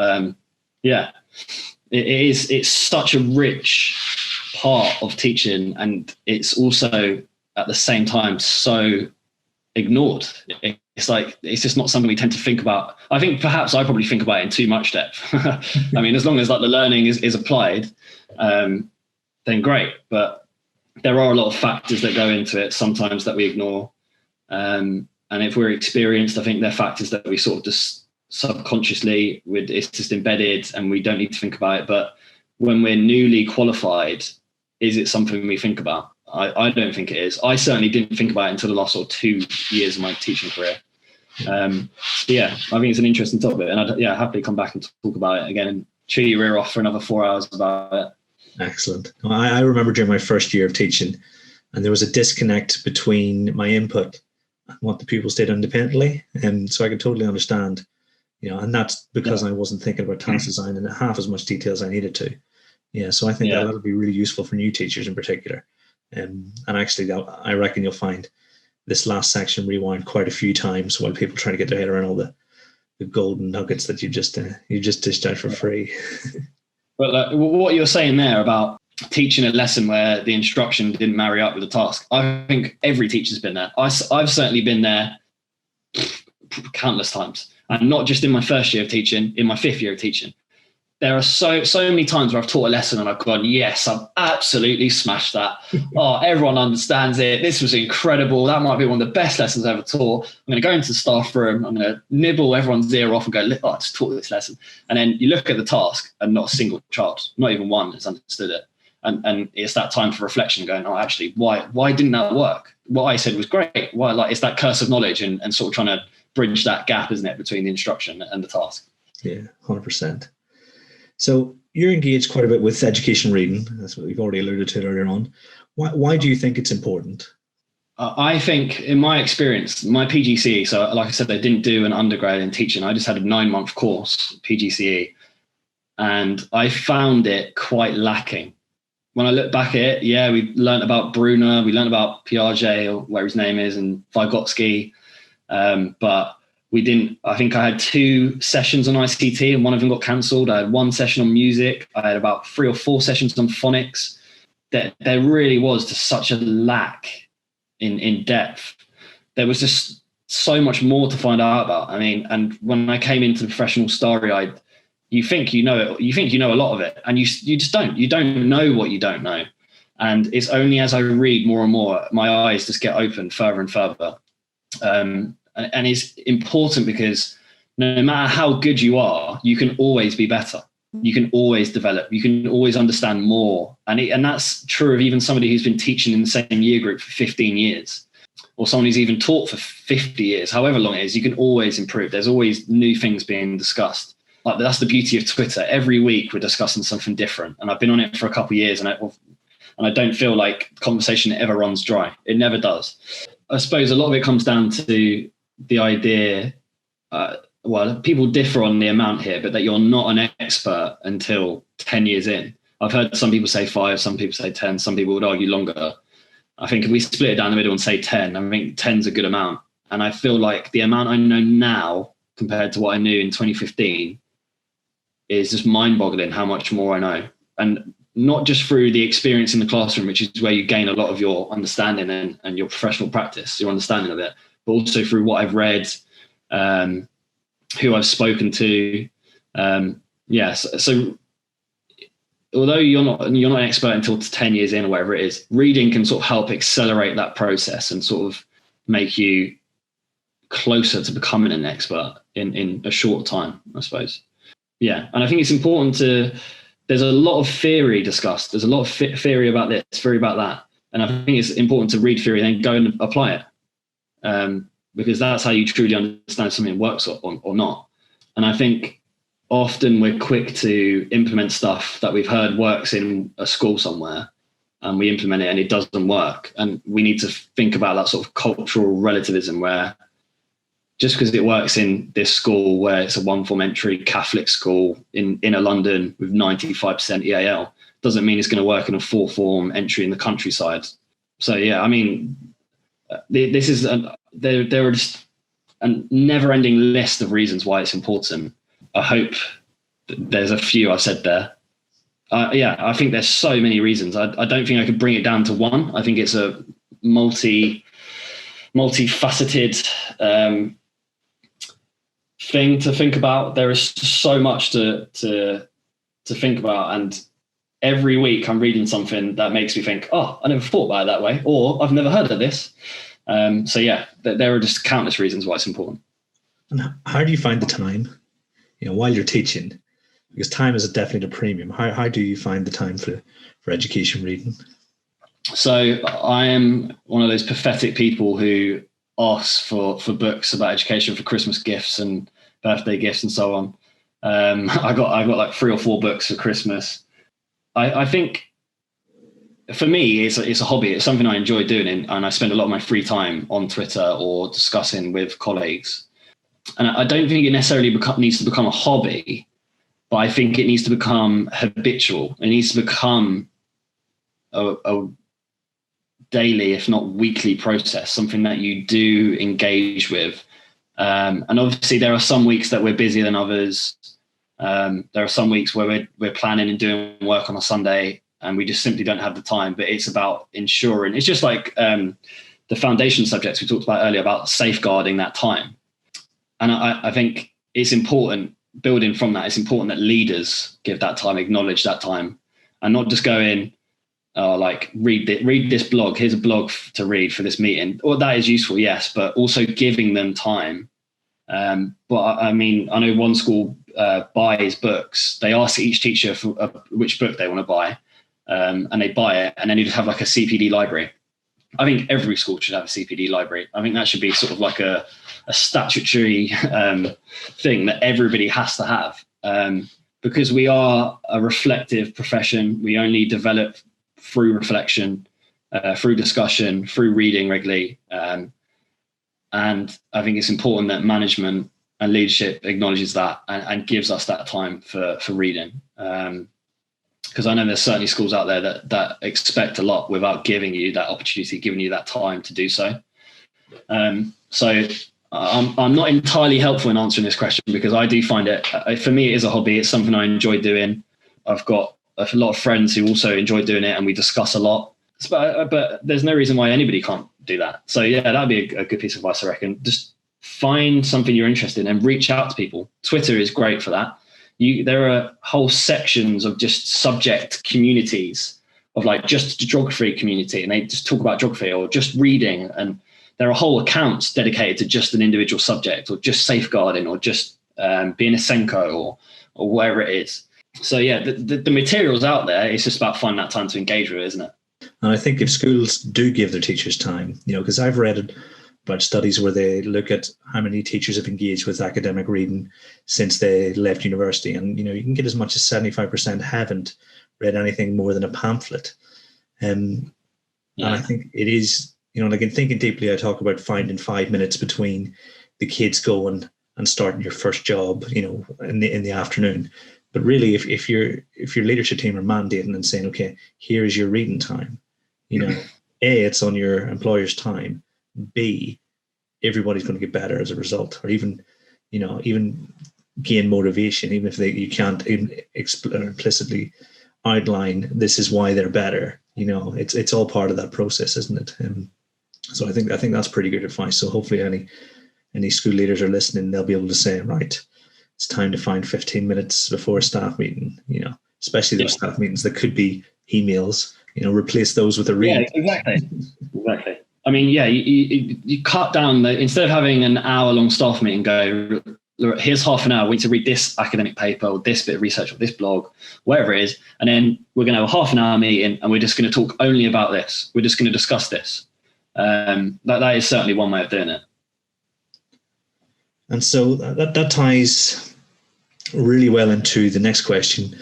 It's such a rich part of teaching, and it's also at the same time so ignored. It's like, it's just not something we tend to think about. I think perhaps I probably think about it in too much depth. I mean, as long as like the learning is applied, then great. But there are a lot of factors that go into it sometimes that we ignore. And if we're experienced, I think they're factors that we sort of just subconsciously, it's just embedded and we don't need to think about it. But when we're newly qualified, is it something we think about? I don't think it is. I certainly didn't think about it until the last 2 years of my teaching career. I think it's an interesting topic, and I'd happily come back and talk about it again and chew your ear off for another 4 hours about it. Excellent. I remember during my first year of teaching, and there was a disconnect between my input and what the pupils did independently. And so I could totally understand, and that's because I wasn't thinking about task design in half as much detail as I needed to. Yeah, so I think that'll be really useful for new teachers in particular. And actually, I reckon you'll find this last section rewind quite a few times while people try to get their head around all the golden nuggets that you just dished out for free. But what you're saying there about teaching a lesson where the instruction didn't marry up with the task, I think every teacher's been there. I've certainly been there countless times, and not just in my first year of teaching, in my 5th year of teaching. There are so many times where I've taught a lesson and I've gone, yes, I've absolutely smashed that. Oh, everyone understands it. This was incredible. That might be one of the best lessons I've ever taught. I'm going to go into the staff room. I'm going to nibble everyone's ear off and go, oh, I just taught this lesson. And then you look at the task and not a single child, not even one has understood it. And it's that time for reflection going, oh, actually, why didn't that work? What I said was great. Why? Like, it's that curse of knowledge and sort of trying to bridge that gap, isn't it, between the instruction and the task? Yeah, 100%. So you're engaged quite a bit with education reading. That's what we've already alluded to earlier on. Why do you think it's important? I think, in my experience, my Pgce, so like I said, I didn't do an undergrad in teaching. I just had a 9-month course, Pgce, and I found it quite lacking. When I look back at it, we learned about Bruner, we learned about Pgce, or whatever his name is, and Vygotsky, but we didn't. I think I had 2 sessions on ICT and one of them got cancelled. I had 1 session on music. I had about 3 or 4 sessions on phonics. There really was just such a lack in depth. There was just so much more to find out about. I mean, and when I came into the professional starry-eyed, you think you know it. You think you know a lot of it, and you just don't. You don't know what you don't know. And it's only as I read more and more, my eyes just get opened further and further. And it's important because no matter how good you are, you can always be better. You can always develop. You can always understand more. And that's true of even somebody who's been teaching in the same year group for 15 years, or someone who's even taught for 50 years, however long it is. You can always improve. There's always new things being discussed. Like, that's the beauty of Twitter. Every week we're discussing something different. And I've been on it for a couple of years, and I don't feel like conversation ever runs dry. It never does. I suppose a lot of it comes down to the idea, people differ on the amount here, but that you're not an expert until 10 years in. I've heard some people say 5, some people say 10, some people would argue longer. I think if we split it down the middle and say 10, I think 10's a good amount. And I feel like the amount I know now compared to what I knew in 2015 is just mind-boggling how much more I know. And not just through the experience in the classroom, which is where you gain a lot of your understanding and your professional practice, your understanding of it, but also through what I've read, who I've spoken to. So although you're not an expert until 10 years in or whatever it is, reading can sort of help accelerate that process and sort of make you closer to becoming an expert in a short time, I suppose. Yeah, and I think it's important there's a lot of theory discussed. There's a lot of theory about this, theory about that. And I think it's important to read theory and then go and apply it. Because that's how you truly understand something works or not. And I think often we're quick to implement stuff that we've heard works in a school somewhere, and we implement it and it doesn't work. And we need to think about that sort of cultural relativism where just because it works in this school where it's a one form entry Catholic school in inner London with 95% EAL doesn't mean it's going to work in a 4 form entry in the countryside. So yeah, I mean, this is there are just a never ending list of reasons why it's important. I hope there's a few I've said there. Yeah, I think there's so many reasons. I don't think I could bring it down to one. I think it's a multifaceted thing to think about. There is so much to think about, and every week I'm reading something that makes me think, oh, I never thought about it that way, or I've never heard of this. So yeah, there are just countless reasons why it's important. And how do you find the time, while you're teaching? Because time is definitely a premium. How do you find the time for education reading? So I am one of those pathetic people who asks for books about education for Christmas gifts and birthday gifts and so on. I got like 3 or 4 books for Christmas. I think for me, it's a hobby. It's something I enjoy doing, and I spend a lot of my free time on Twitter or discussing with colleagues. And I don't think it necessarily needs to become a hobby, but I think it needs to become habitual. It needs to become a daily, if not weekly process, something that you do engage with. And obviously there are some weeks that we're busier than others. There are some weeks where we're planning and doing work on a Sunday and we just simply don't have the time, but it's about ensuring, it's just like the foundation subjects we talked about earlier about safeguarding that time. And I think it's important, building from that, it's important that leaders give that time, acknowledge that time, and not just go in, read this blog. Here's a blog to read for this meeting. Well, that is useful, yes, but also giving them time. But I mean, I know one school buys books. They ask each teacher for which book they want to buy, and they buy it, and then you just have like a CPD library. I think every school should have a CPD library. I think that should be sort of like a statutory thing that everybody has to have, because we are a reflective profession. We only develop through reflection, through discussion, through reading regularly. And I think it's important that management and leadership acknowledges that and gives us that time for reading. Because I know there's certainly schools out there that expect a lot without giving you that opportunity, giving you that time to do so. So I'm not entirely helpful in answering this question, because I do find it, for me, it is a hobby. It's something I enjoy doing. I've got a lot of friends who also enjoy doing it, and we discuss a lot. But there's no reason why anybody can't do that. So yeah, that'd be a good piece of advice, I reckon. Just find something you're interested in and reach out to people. Twitter is great for that. There are whole sections of just subject communities of like just geography community, and they just talk about geography or just reading. And there are whole accounts dedicated to just an individual subject, or just safeguarding, or just being a Senko or whatever it is. So yeah, the material's out there. It's just about finding that time to engage with it, isn't it? And I think if schools do give their teachers time, because I've read about studies where they look at how many teachers have engaged with academic reading since they left university. And, you can get as much as 75% haven't read anything more than a pamphlet. And I think it is, like in Thinking Deeply, I talk about finding 5 minutes between the kids going and starting your first job, in the afternoon. But really, if your leadership team are mandating and saying, okay, here's your reading time, A, it's on your employer's time. B, everybody's going to get better as a result, or even gain motivation, even if you can't implicitly outline this is why they're better. It's all part of that process, isn't it? So I think that's pretty good advice. So hopefully any school leaders are listening, they'll be able to say, right, it's time to find 15 minutes before a staff meeting, especially those staff meetings that could be emails, replace those with a read. Yeah, exactly. I mean, yeah, you cut down instead of having an hour-long staff meeting, go, here's half an hour, we need to read this academic paper or this bit of research or this blog, wherever it is, and then we're going to have a half an hour meeting and we're just going to talk only about this. We're just going to discuss this. That is certainly one way of doing it. And so that ties really well into the next question,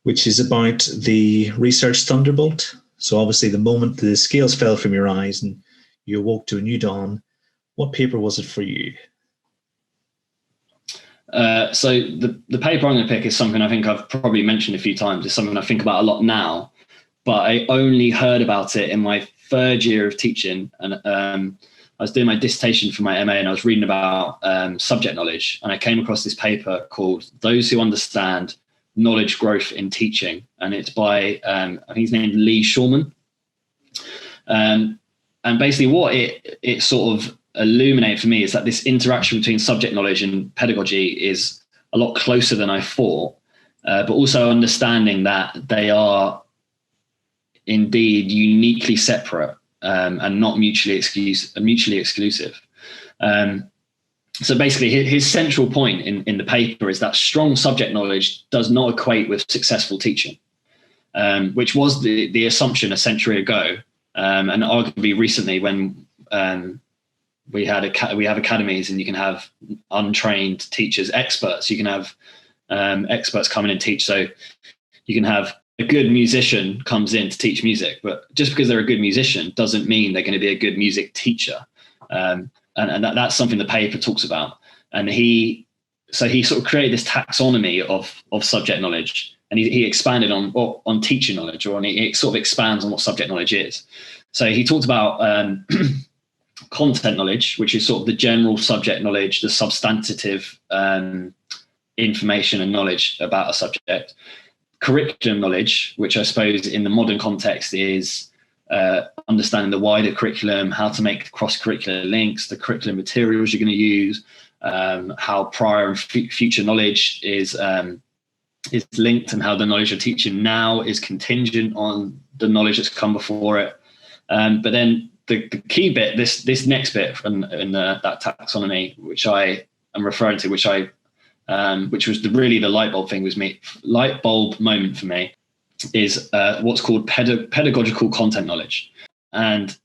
which is about the Research Thunderbolt. So obviously the moment the scales fell from your eyes and you awoke to a new dawn, what paper was it for you? So the paper I'm going to pick is something I think I've probably mentioned a few times. It's something I think about a lot now, but I only heard about it in my third year of teaching. And I was doing my dissertation for my MA, and I was reading about subject knowledge. And I came across this paper called Those Who Understand Knowledge Growth in Teaching. And it's by, I think he's named Lee Shulman. And basically what it sort of illuminated for me is that this interaction between subject knowledge and pedagogy is a lot closer than I thought, but also understanding that they are indeed uniquely separate and not mutually exclusive. So basically his central point in the paper is that strong subject knowledge does not equate with successful teaching, which was the assumption a century ago. And arguably recently when we have academies and you can have untrained teachers, experts, you can have experts come in and teach. So you can have a good musician comes in to teach music, but just because they're a good musician doesn't mean they're going to be a good music teacher. And that's something the paper talks about. And he sort of created this taxonomy of subject knowledge, and he expanded on teacher knowledge, or he sort of expands on what subject knowledge is. So he talked about content knowledge, which is sort of the general subject knowledge, the substantive information and knowledge about a subject. Curriculum knowledge, which I suppose in the modern context is understanding the wider curriculum, how to make cross-curricular links, the curriculum materials you're going to use, how prior and future knowledge is linked, and how the knowledge you're teaching now is contingent on the knowledge that's come before it. But then the key bit, this next bit in that taxonomy, which I am referring to, which was really the light bulb moment for me, is what's called pedagogical content knowledge. And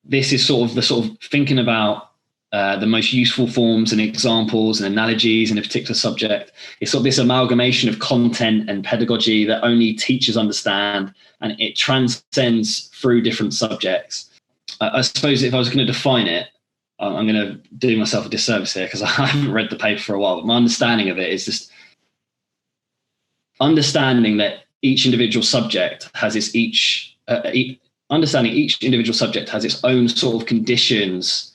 this is sort of thinking about the most useful forms and examples and analogies in a particular subject. It's sort of this amalgamation of content and pedagogy that only teachers understand, and it transcends through different subjects. I suppose if I was going to define it, I'm going to do myself a disservice here because I haven't read the paper for a while, but my understanding of it is just understanding that each individual subject has understanding each individual subject has its own sort of conditions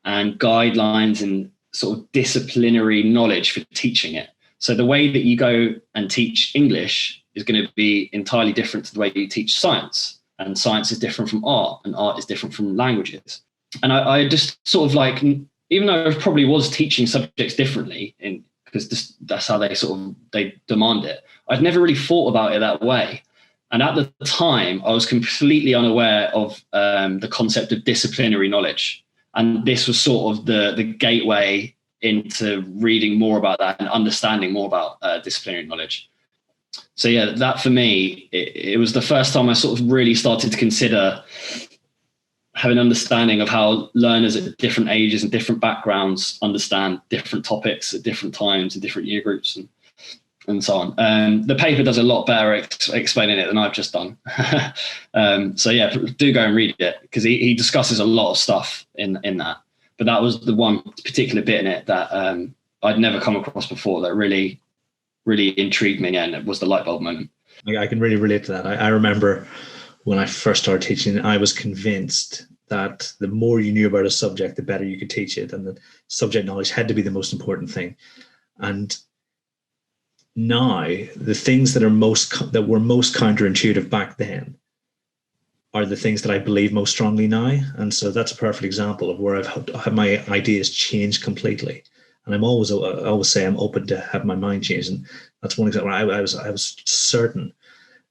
and guidelines and sort of disciplinary knowledge for teaching it. So the way that you go and teach English is going to be entirely different to the way you teach science, and science is different from art, and art is different from languages. And I just sort of like, even though I probably was teaching subjects differently, because that's how they demand it, I'd never really thought about it that way. And at the time, I was completely unaware of the concept of disciplinary knowledge. And this was sort of the gateway into reading more about that and understanding more about disciplinary knowledge. So yeah, that for me, it was the first time I sort of really started to consider having an understanding of how learners at different ages and different backgrounds understand different topics at different times and different year groups and so on. The paper does a lot better explaining it than I've just done. So yeah, do go and read it, because he discusses a lot of stuff in that. But that was the one particular bit in it that I'd never come across before that really, really intrigued me, and it was the light bulb moment. I can really relate to that. I remember when I first started teaching, I was convinced that the more you knew about a subject, the better you could teach it, and that subject knowledge had to be the most important thing. And now the things that were most counterintuitive back then are the things that I believe most strongly now. And so that's a perfect example of where I've had my ideas changed completely. And I always say I'm open to have my mind changed. And that's one example. I was certain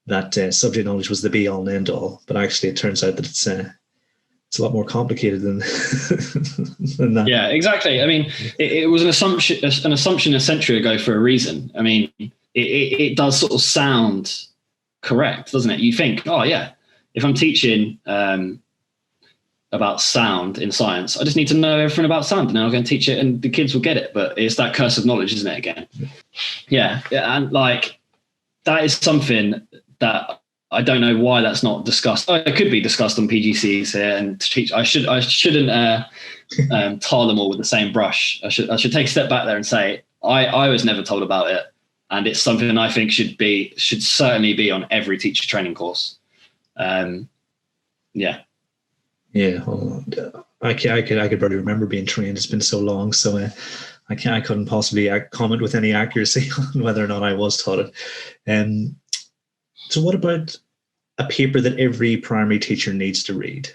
that subject knowledge was the be all and end all, but actually it turns out that it's a lot more complicated than that. Yeah, exactly. I mean, it was an assumption a century ago for a reason. I mean, it does sort of sound correct, doesn't it? You think, oh yeah, if I'm teaching about sound in science, I just need to know everything about sound, and then I'll go and teach it and the kids will get it. But it's that curse of knowledge, isn't it, again? Yeah. And like, that is something that I don't know why that's not discussed. It could be discussed on Pgces here and teach. I shouldn't tar them all with the same brush. I should take a step back there and say I was never told about it, and it's something I think should certainly be on every teacher training course. Yeah. Well, I could barely remember being trained. It's been so long, so I couldn't possibly comment with any accuracy on whether or not I was taught it. So what about a paper that every primary teacher needs to read?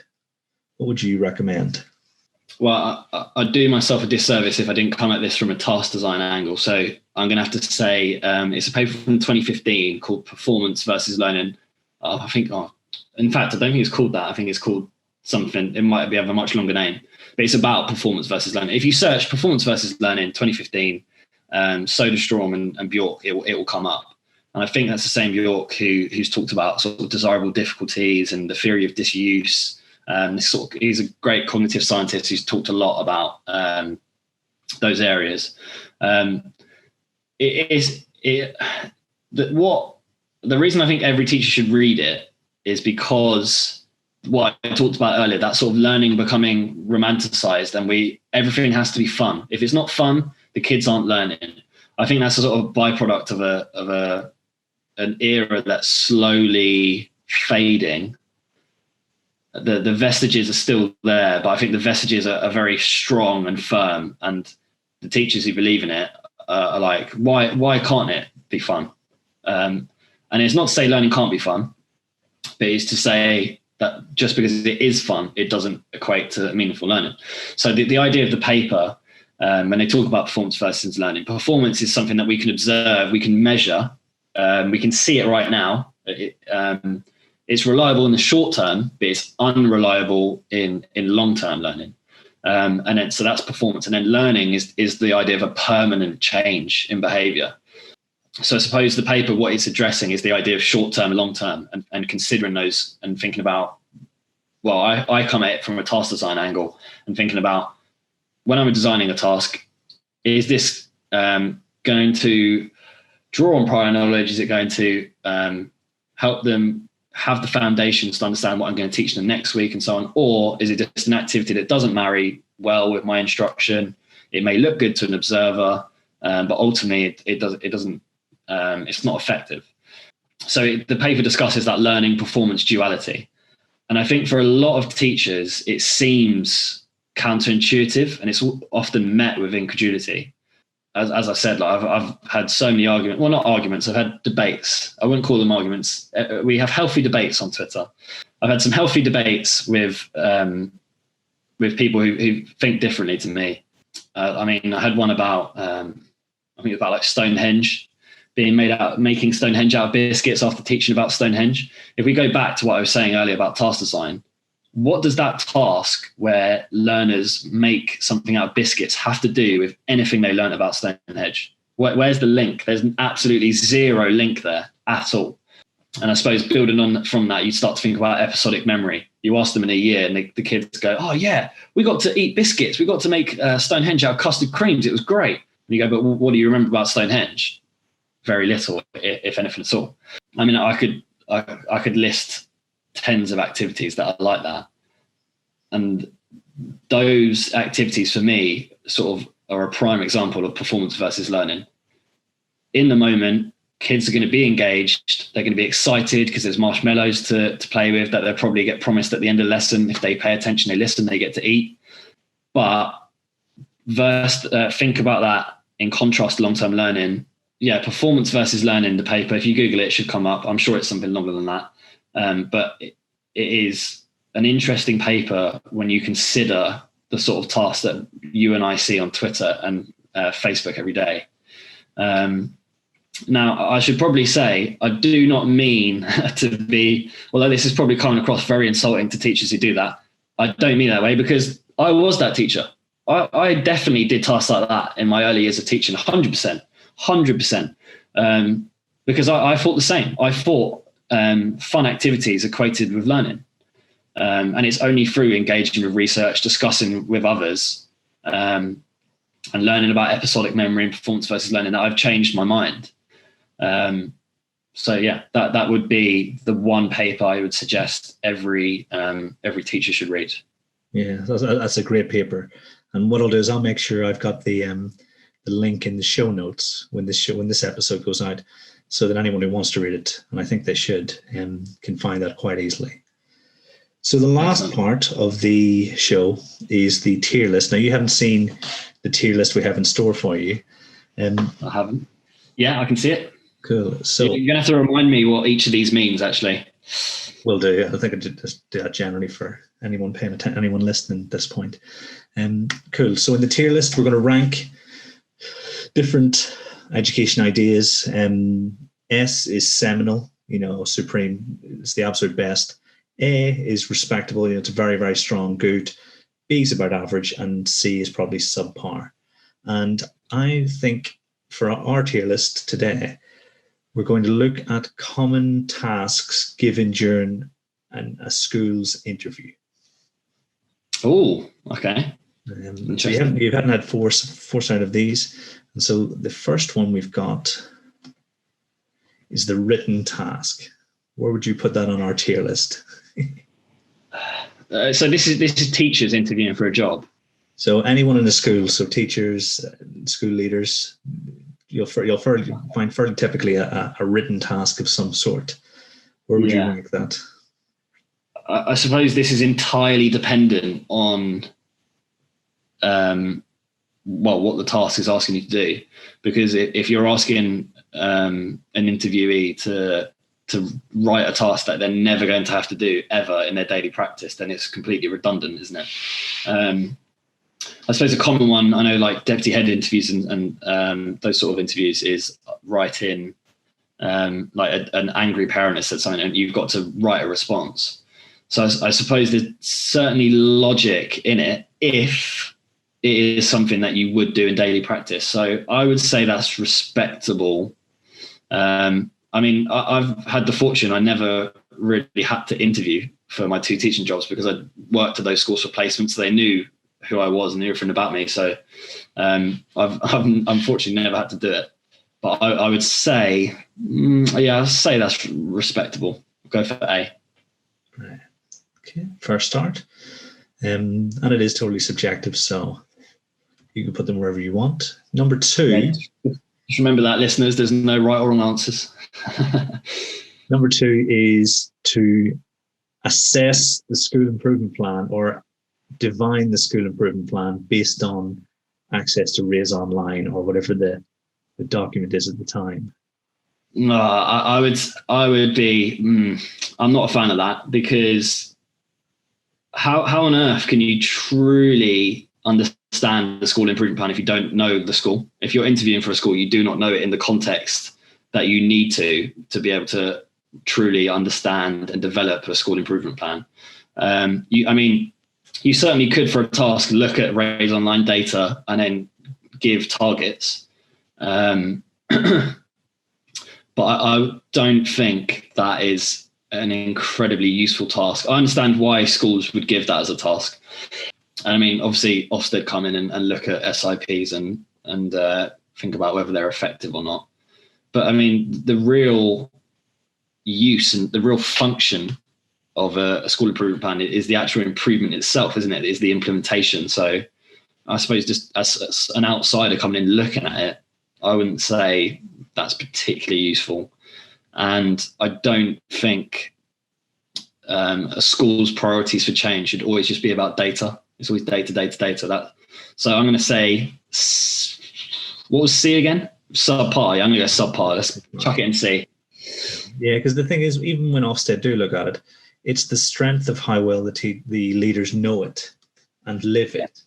What would you recommend? Well, I'd do myself a disservice if I didn't come at this from a task design angle. So I'm going to have to say it's a paper from 2015 called Performance versus Learning. In fact, I don't think it's called that. I think it's called something. It might have a much longer name, but it's about performance versus learning. If you search performance versus learning 2015, Soderstrom and Bjork, it will come up. And I think that's the same Bjork who's talked about sort of desirable difficulties and the theory of disuse. He's a great cognitive scientist who's talked a lot about those areas. The reason I think every teacher should read it is because what I talked about earlier, that sort of learning becoming romanticized, and everything has to be fun. If it's not fun, the kids aren't learning. I think that's a sort of byproduct of an era that's slowly fading. The vestiges are still there, but I think the vestiges are very strong and firm, and the teachers who believe in it are like, why can't it be fun? And it's not to say learning can't be fun, but it's to say that just because it is fun, it doesn't equate to meaningful learning. So the idea of the paper, when they talk about performance versus learning, performance is something that we can observe, we can measure, we can see it right now. It's reliable in the short term, but it's unreliable in long-term learning. So that's performance. And then learning is the idea of a permanent change in behavior. So I suppose the paper, what it's addressing is the idea of short-term and long-term, and considering those and thinking about, well, I come at it from a task design angle and thinking about, when I'm designing a task, is this going to draw on prior knowledge? Is it going to help them have the foundations to understand what I'm going to teach them next week and so on? Or is it just an activity that doesn't marry well with my instruction? It may look good to an observer, but ultimately it doesn't. It's not effective. So the paper discusses that learning performance duality. And I think for a lot of teachers, it seems counterintuitive, and it's often met with incredulity. As I said, like I've had so many arguments. Well, not arguments. I've had debates. I wouldn't call them arguments. We have healthy debates on Twitter. I've had some healthy debates with people who think differently to me. I had one about like Stonehenge, making Stonehenge out of biscuits after teaching about Stonehenge. If we go back to what I was saying earlier about task design, what does that task where learners make something out of biscuits have to do with anything they learned about Stonehenge? Where's the link? There's absolutely zero link there at all. And I suppose building on from that, you start to think about episodic memory. You ask them in a year and the kids go, oh yeah, we got to eat biscuits. We got to make Stonehenge out of custard creams. It was great. And you go, but what do you remember about Stonehenge? Very little, if anything at all. I mean, I could list tens of activities that are like that. And those activities for me sort of are a prime example of performance versus learning. In the moment, kids are going to be engaged. They're going to be excited because there's marshmallows to play with that they'll probably get promised at the end of the lesson. If they pay attention, they listen, they get to eat. But think about that in contrast to long-term learning. Yeah, performance versus learning, the paper, if you Google it, it should come up. I'm sure it's something longer than that. But it is an interesting paper when you consider the sort of tasks that you and I see on Twitter and Facebook every day. Now, I should probably say, I do not mean to be, although this is probably coming across very insulting to teachers who do that, I don't mean that way, because I was that teacher. I definitely did tasks like that in my early years of teaching, 100%. Because I thought the same. I thought fun activities equated with learning. And it's only through engaging with research, discussing with others, and learning about episodic memory and performance versus learning that I've changed my mind. So yeah, that would be the one paper I would suggest every teacher should read. Yeah, that's a great paper. And what I'll do is I'll make sure I've got the the link in the show notes when this episode goes out, so that anyone who wants to read it, and I think they should, can find that quite easily. So the last part of the show is the tier list. Now, you haven't seen the tier list we have in store for you. I haven't. Yeah, I can see it. Cool. So you're gonna have to remind me what each of these means, actually. Will do. I think I just do that generally for anyone paying attention, anyone listening at this point. Cool. So in the tier list, we're going to rank different education ideas. S is seminal, supreme. It's the absolute best. A is respectable. It's very, very strong, good. B is about average, and C is probably subpar. And I think for our tier list today, we're going to look at common tasks given during a school's interview. Oh, okay. So you haven't had foresight of these. And so the first one we've got is the written task. Where would you put that on our tier list? So this is teachers interviewing for a job. So anyone in the school, so teachers, school leaders, you'll find fairly typically a written task of some sort. Where would you rank that? I suppose this is entirely dependent on what the task is asking you to do. Because if you're asking an interviewee to write a task that they're never going to have to do ever in their daily practice, then it's completely redundant, isn't it? I suppose a common one, I know, like deputy head interviews and those sort of interviews, is writing like an angry parent has said something and you've got to write a response. So I suppose there's certainly logic in it if it is something that you would do in daily practice. So I would say that's respectable. I mean, I've had the fortune, I never really had to interview for my 2 teaching jobs because I worked at those schools for placement, so they knew who I was and knew everything about me. So I've unfortunately never had to do it. But I would say, I'd say that's respectable. Go for A. Right. Okay, first start. And it is totally subjective, so you can put them wherever you want. Number 2. Yeah, just remember that, listeners, there's no right or wrong answers. Number 2 is to assess the school improvement plan or divine the school improvement plan based on access to Raise Online or whatever the document is at the time. No, I would be, I'm not a fan of that, because how on earth can you truly understand the school improvement plan if you don't know the school? If you're interviewing for a school, you do not know it in the context that you need to be able to truly understand and develop a school improvement plan. You certainly could, for a task, look at Raise Online data and then give targets. But I don't think that is an incredibly useful task. I understand why schools would give that as a task. I mean, obviously, Ofsted come in and look at SIPs and think about whether they're effective or not. But I mean, the real use and the real function of a school improvement plan is the actual improvement itself, isn't it? It is the implementation. So I suppose just as an outsider coming in looking at it, I wouldn't say that's particularly useful. And I don't think a school's priorities for change should always just be about data. It's always data. So I'm going to say, what was C again? Subpar. I'm going to go subpar. Let's chuck it in C. Yeah, because the thing is, even when Ofsted do look at it, it's the strength of how well the leaders know it and live it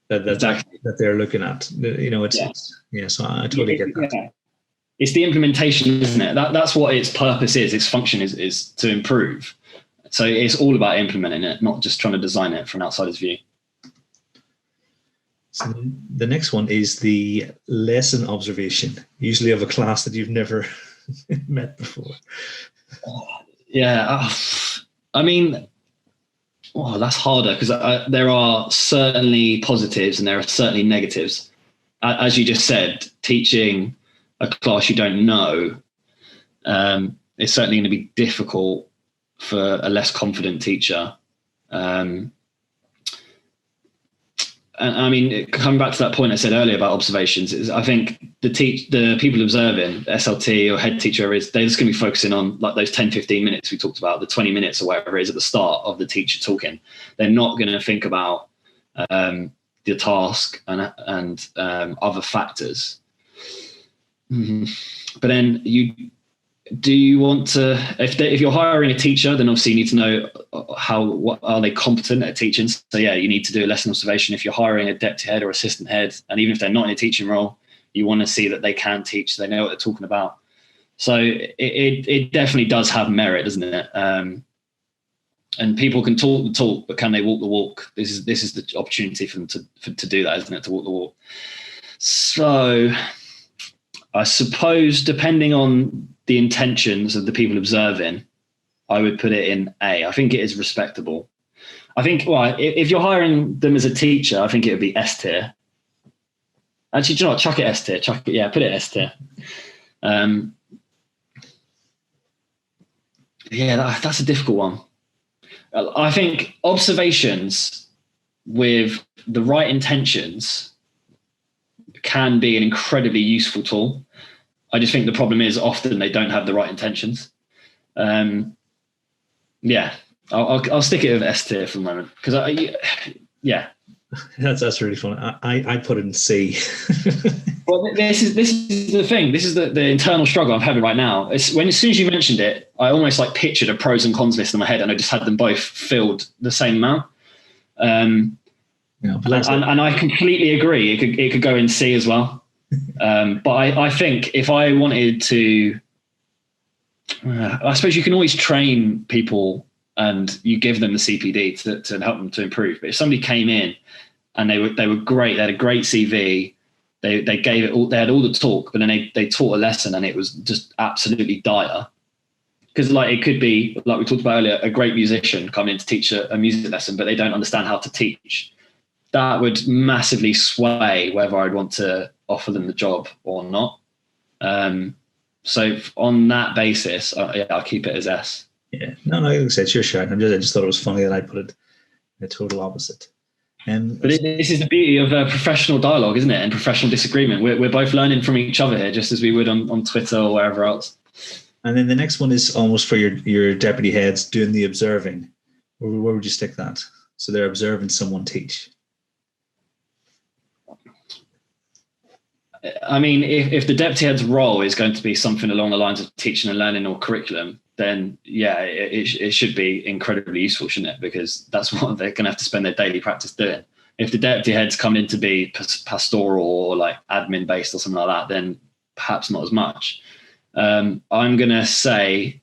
that they're looking at. So I totally get that. Yeah. It's the implementation, isn't it? That's what its purpose is. Its function is to improve. So it's all about implementing it, not just trying to design it from an outsider's view. So the next one is the lesson observation, usually of a class that you've never met before. Yeah. I mean, that's harder because there are certainly positives and there are certainly negatives. As you just said, teaching a class you don't know is certainly going to be difficult for a less confident teacher. I mean, coming back to that point I said earlier about observations, is I think the people observing, SLT or head teacher, they're just going to be focusing on like those 10, 15 minutes we talked about, the 20 minutes or whatever it is at the start of the teacher talking. They're not going to think about the task and other factors. But then do you want to, if you're hiring a teacher, then obviously you need to know what are they competent at teaching. So yeah, you need to do a lesson observation. If you're hiring a deputy head or assistant head, and even if they're not in a teaching role, you want to see that they can teach, they know what they're talking about. So it definitely does have merit, doesn't it? And people can talk the talk, but can they walk the walk? This is the opportunity for them to do that, isn't it? To walk the walk. So I suppose depending on the intentions of the people observing, I would put it in A. I think it is respectable. I think, well, if you're hiring them as a teacher, I think it would be S tier. Actually, do you know what? Chuck it S tier. Put it S tier. That's a difficult one. I think observations with the right intentions can be an incredibly useful tool. I just think the problem is often they don't have the right intentions. I'll stick it with S tier for the moment because that's really fun. I put it in C. Well, this is the thing. This is the internal struggle I'm having right now. As soon as you mentioned it, I almost like pictured a pros and cons list in my head, and I just had them both filled the same amount. And I completely agree. It could go in C as well. But I think if I wanted to, I suppose you can always train people and you give them the CPD to help them to improve. But if somebody came in and they were great, they had a great CV, they gave it all, they had all the talk, but then they taught a lesson and it was just absolutely dire. Because like it could be, like we talked about earlier, a great musician coming in to teach a music lesson, but they don't understand how to teach. That would massively sway whether I'd want to offer them the job or not. So on that basis, I'll keep it as S. Yeah, no, like I said, it's your shout. I just thought it was funny that I put it the total opposite. But this is the beauty of professional dialogue, isn't it? And professional disagreement. We're both learning from each other here, just as we would on Twitter or wherever else. And then the next one is almost for your deputy heads doing the observing. Where would you stick that? So they're observing someone teach. I mean, if the deputy head's role is going to be something along the lines of teaching and learning or curriculum, then yeah, it should be incredibly useful, shouldn't it? Because that's what they're going to have to spend their daily practice doing. If the deputy head's come in to be pastoral or like admin based or something like that, then perhaps not as much. I'm going to say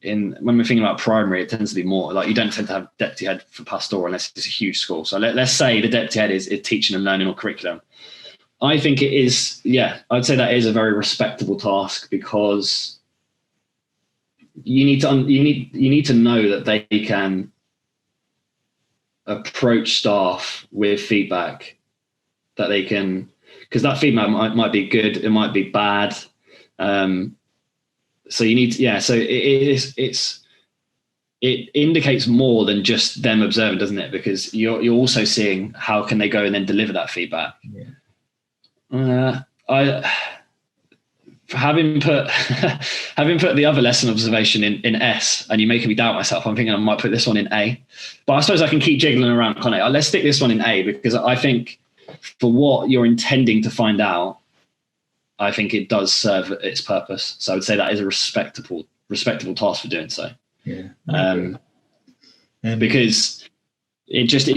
when we're thinking about primary, it tends to be more like you don't tend to have deputy head for pastoral unless it's a huge school. So let's say the deputy head is teaching and learning or curriculum. I think it is, I'd say that is a very respectable task because you need to know that they can approach staff with feedback, that they can, because that feedback might be good, it might be bad. So you need to, so it indicates more than just them observing, doesn't it? Because you're also seeing how can they go and then deliver that feedback. Yeah. Having put the other lesson observation in S, and you're making me doubt myself, I'm thinking I might put this one in A. But I suppose I can keep jiggling around, can't I? Let's stick this one in A because I think for what you're intending to find out, I think it does serve its purpose. So I would say that is a respectable task for doing so. Yeah. Because it just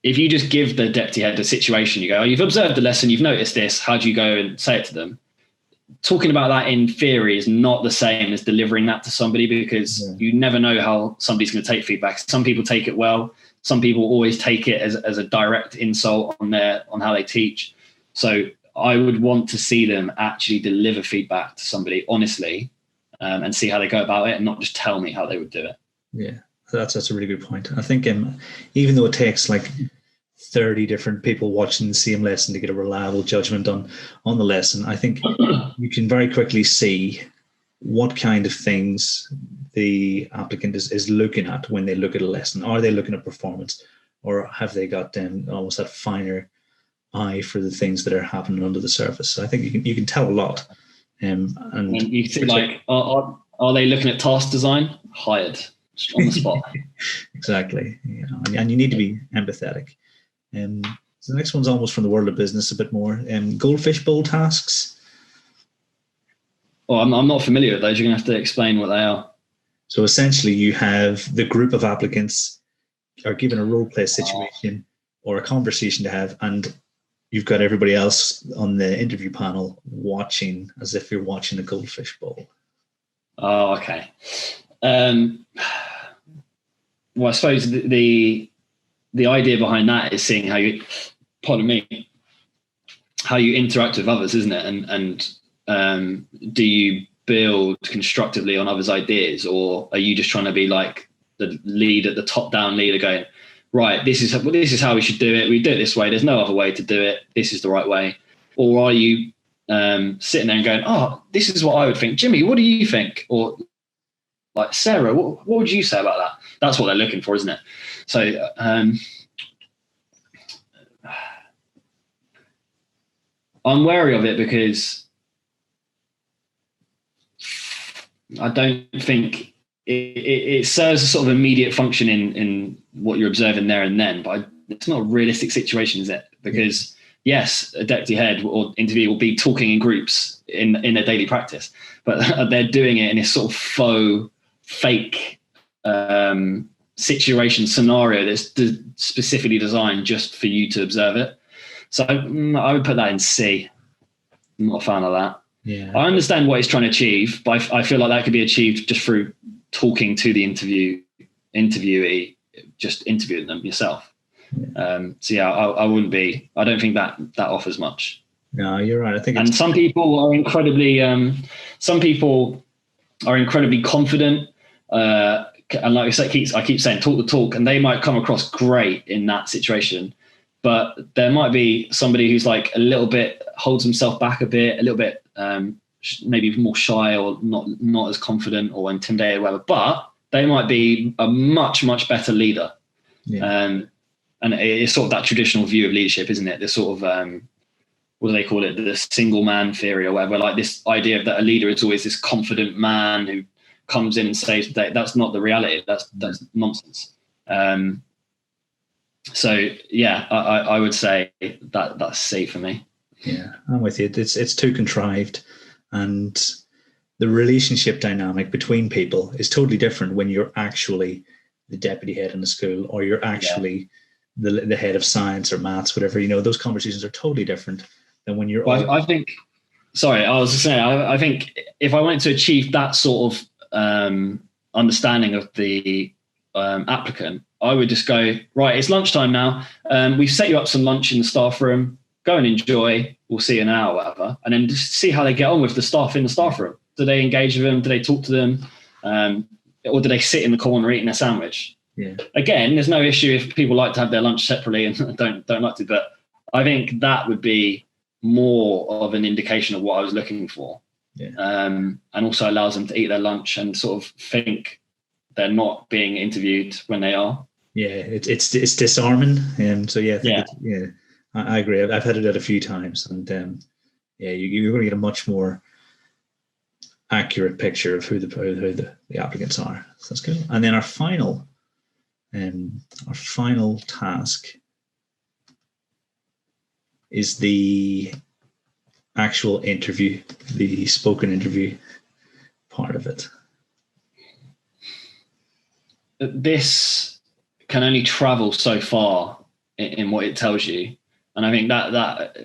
if you just give the deputy head a situation, you go, you've observed the lesson, you've noticed this, how do you go and say it to them? Talking about that in theory is not the same as delivering that to somebody because you never know how somebody's going to take feedback. Some people take it well. Some people always take it as a direct insult on how they teach. So I would want to see them actually deliver feedback to somebody honestly and see how they go about it and not just tell me how they would do it. Yeah, that's a really good point. I think even though it takes like 30 different people watching the same lesson to get a reliable judgment on the lesson, I think you can very quickly see what kind of things the applicant is looking at when they look at a lesson. Are they looking at performance? or have they got almost that finer eye for the things that are happening under the surface? So I think you can tell a lot. And you see, like, are they looking at task design? Hired on the spot. Exactly. And you need to be empathetic. So the next one's almost from the world of business a bit more. Goldfish bowl tasks. Oh, I'm not familiar with those. You're going to have to explain what they are. So essentially, you have the group of applicants are given a role play situation or a conversation to have, and you've got everybody else on the interview panel watching as if you're watching a goldfish bowl. Oh, okay. Well, I suppose the idea behind that is seeing how you, how you interact with others, isn't it? And do you build constructively on others' ideas, or are you just trying to be like the leader, the top-down leader, going, right, this is how we should do it. We do it this way. There's no other way to do it. This is the right way. Or are you sitting there and going, oh, this is what I would think. Jimmy, what do you think? Or like, Sarah, what would you say about that? That's what they're looking for, isn't it? So I'm wary of it because I don't think it serves a sort of immediate function in what you're observing there and then, but it's not a realistic situation, is it? Because yes, a deputy head or interviewee will be talking in groups in their daily practice, but they're doing it in this sort of fake situation scenario that's specifically designed just for you to observe it. So I would put that in C. I'm not a fan of that. Yeah, I understand what he's trying to achieve, but I feel like that could be achieved just through talking to the interviewee, just interviewing them yourself. So yeah, I wouldn't be. I don't think that offers much. No, you're right. I think, and some people are incredibly confident. And like I said, I keep saying talk the talk, and they might come across great in that situation. But there might be somebody who's like a little bit, holds himself back a bit, a little bit, maybe more shy or not as confident or intimidated or whatever, but they might be a much, much better leader. Yeah. And it's sort of that traditional view of leadership, isn't it? The sort of, what do they call it? The single man theory or whatever, like this idea that a leader is always this confident man who comes in and saves the day. That's not the reality. That's nonsense. So yeah, I would say that's C for me. Yeah, I'm with you. It's too contrived, and the relationship dynamic between people is totally different when you're actually the deputy head in the school, or you're actually the head of science or maths, whatever. Those conversations are totally different than when you're. Well, I think. Sorry, I was just saying. I think if I wanted to achieve that sort of understanding of the applicant, I would just go, right, it's lunchtime now. We've set you up some lunch in the staff room. Go and enjoy. We'll see you in an hour or whatever. And then just see how they get on with the staff in the staff room. Do they engage with them? Do they talk to them? Or do they sit in the corner eating a sandwich? Yeah. Again, there's no issue if people like to have their lunch separately and don't like to. But I think that would be more of an indication of what I was looking for. Yeah. And also allows them to eat their lunch and sort of think they're not being interviewed when they are. Yeah, it's disarming. So yeah, I agree. I've had it a few times, and you're going to get a much more accurate picture of who the applicants are. So that's good. And then our final task is the actual interview, the spoken interview part of it. This can only travel so far in what it tells you. And I think that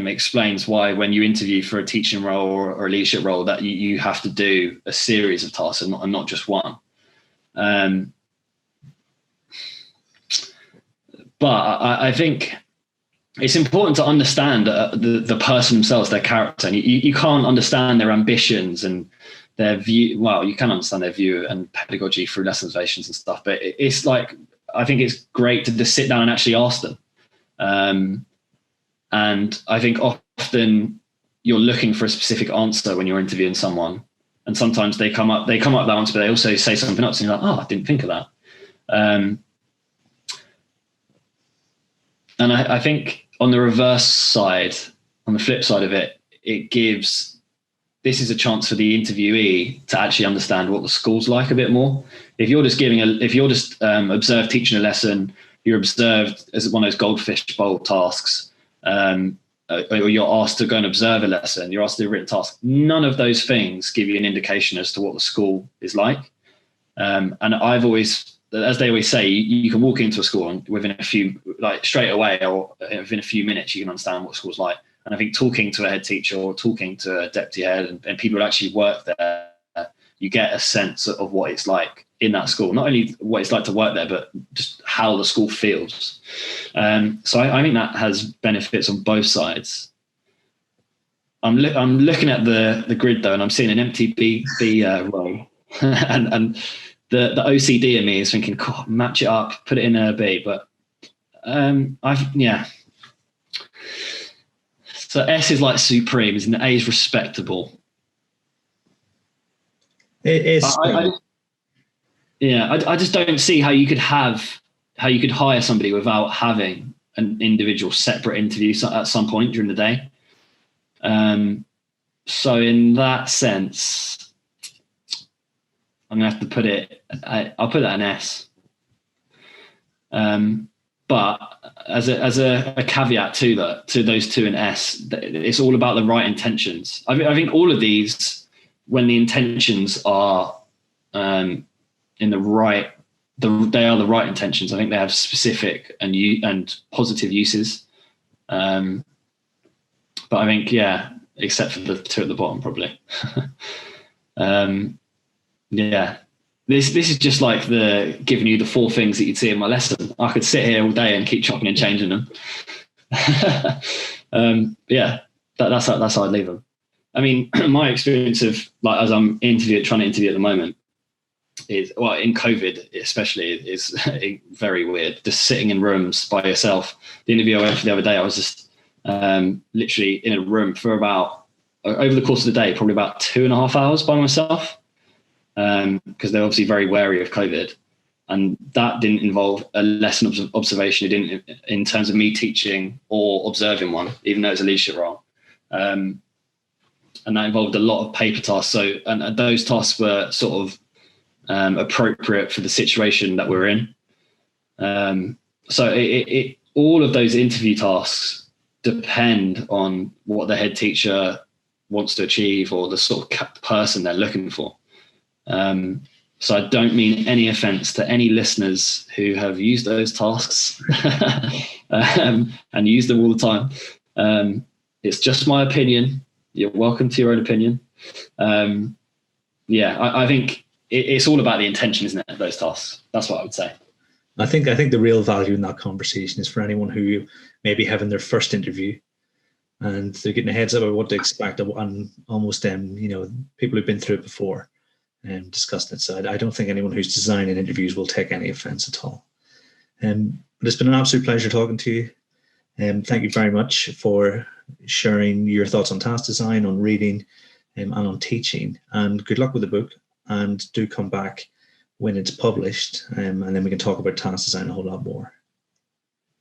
explains why when you interview for a teaching role or a leadership role, that you have to do a series of tasks and not just one. But I think it's important to understand the person themselves, their character. And you can't understand their ambitions and their view. Well, you can understand their view and pedagogy through lesson observations and stuff. But it's like, I think it's great to just sit down and actually ask them. And I think often you're looking for a specific answer when you're interviewing someone, and sometimes they come up with that answer, but they also say something else, and you're like, oh, I didn't think of that. I think on the reverse side, on the flip side of it, this is a chance for the interviewee to actually understand what the school's like a bit more. If you're just observed teaching a lesson, you're observed as one of those Goldfish bowl tasks, or you're asked to go and observe a lesson, you're asked to do a written task. None of those things give you an indication as to what the school is like. And I've always, as they always say, you can walk into a school and within a few, like straight away or within a few minutes, you can understand what the school's like. And I think talking to a head teacher or talking to a deputy head and people who actually work there, you get a sense of what it's like in that school. Not only what it's like to work there, but just how the school feels. So I think that has benefits on both sides. I'm looking at the grid though, and I'm seeing an empty B row, and the OCD in me is thinking, God, match it up, put it in a B. But So S is like supreme, and A is respectable. It is. I just don't see how you could hire somebody without having an individual separate interview at some point during the day. So in that sense, I'm gonna have to put it. I'll put that an S. But as a caveat to those two in S, it's all about the right intentions. I think all of these, when the intentions are in the right, they are the right intentions. I think they have specific and positive uses. But I think, except for the two at the bottom, probably. This is just like giving you the 4 things that you'd see in my lesson. I could sit here all day and keep chopping and changing them. That's how I'd leave them. I mean, my experience of like as I'm trying to interview at the moment is, well, in COVID especially, is very weird. Just sitting in rooms by yourself. The interview I went for the other day, I was just literally in a room for about, over the course of the day, probably about 2.5 hours by myself. Because they're obviously very wary of COVID, and that didn't involve a lesson observation. It didn't, in terms of me teaching or observing one, even though it's a leadership role, and that involved a lot of paper tasks. So, and those tasks were sort of appropriate for the situation that we're in. So, all of those interview tasks depend on what the head teacher wants to achieve or the sort of person they're looking for. So I don't mean any offense to any listeners who have used those tasks and use them all the time. It's just my opinion. You're welcome to your own opinion. I think it's all about the intention, isn't it? Those tasks. That's what I would say. I think the real value in that conversation is for anyone who may be having their first interview and they're getting a heads up of what to expect, and almost people who've been through it before. And discussing it. So I don't think anyone who's designing interviews will take any offense at all. But it's been an absolute pleasure talking to you. Thank you very much for sharing your thoughts on task design, on reading, and on teaching. And good luck with the book. And do come back when it's published, and then we can talk about task design a whole lot more.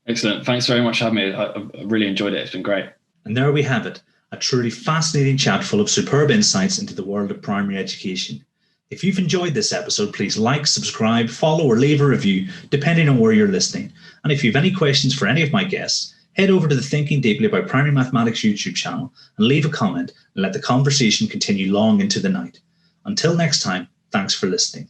Excellent. Thanks very much for having me. I really enjoyed it. It's been great. And there we have it. A truly fascinating chat full of superb insights into the world of primary education. If you've enjoyed this episode, please like, subscribe, follow, or leave a review, depending on where you're listening. And if you have any questions for any of my guests, head over to the Thinking Deeply About Primary Mathematics YouTube channel and leave a comment and let the conversation continue long into the night. Until next time, thanks for listening.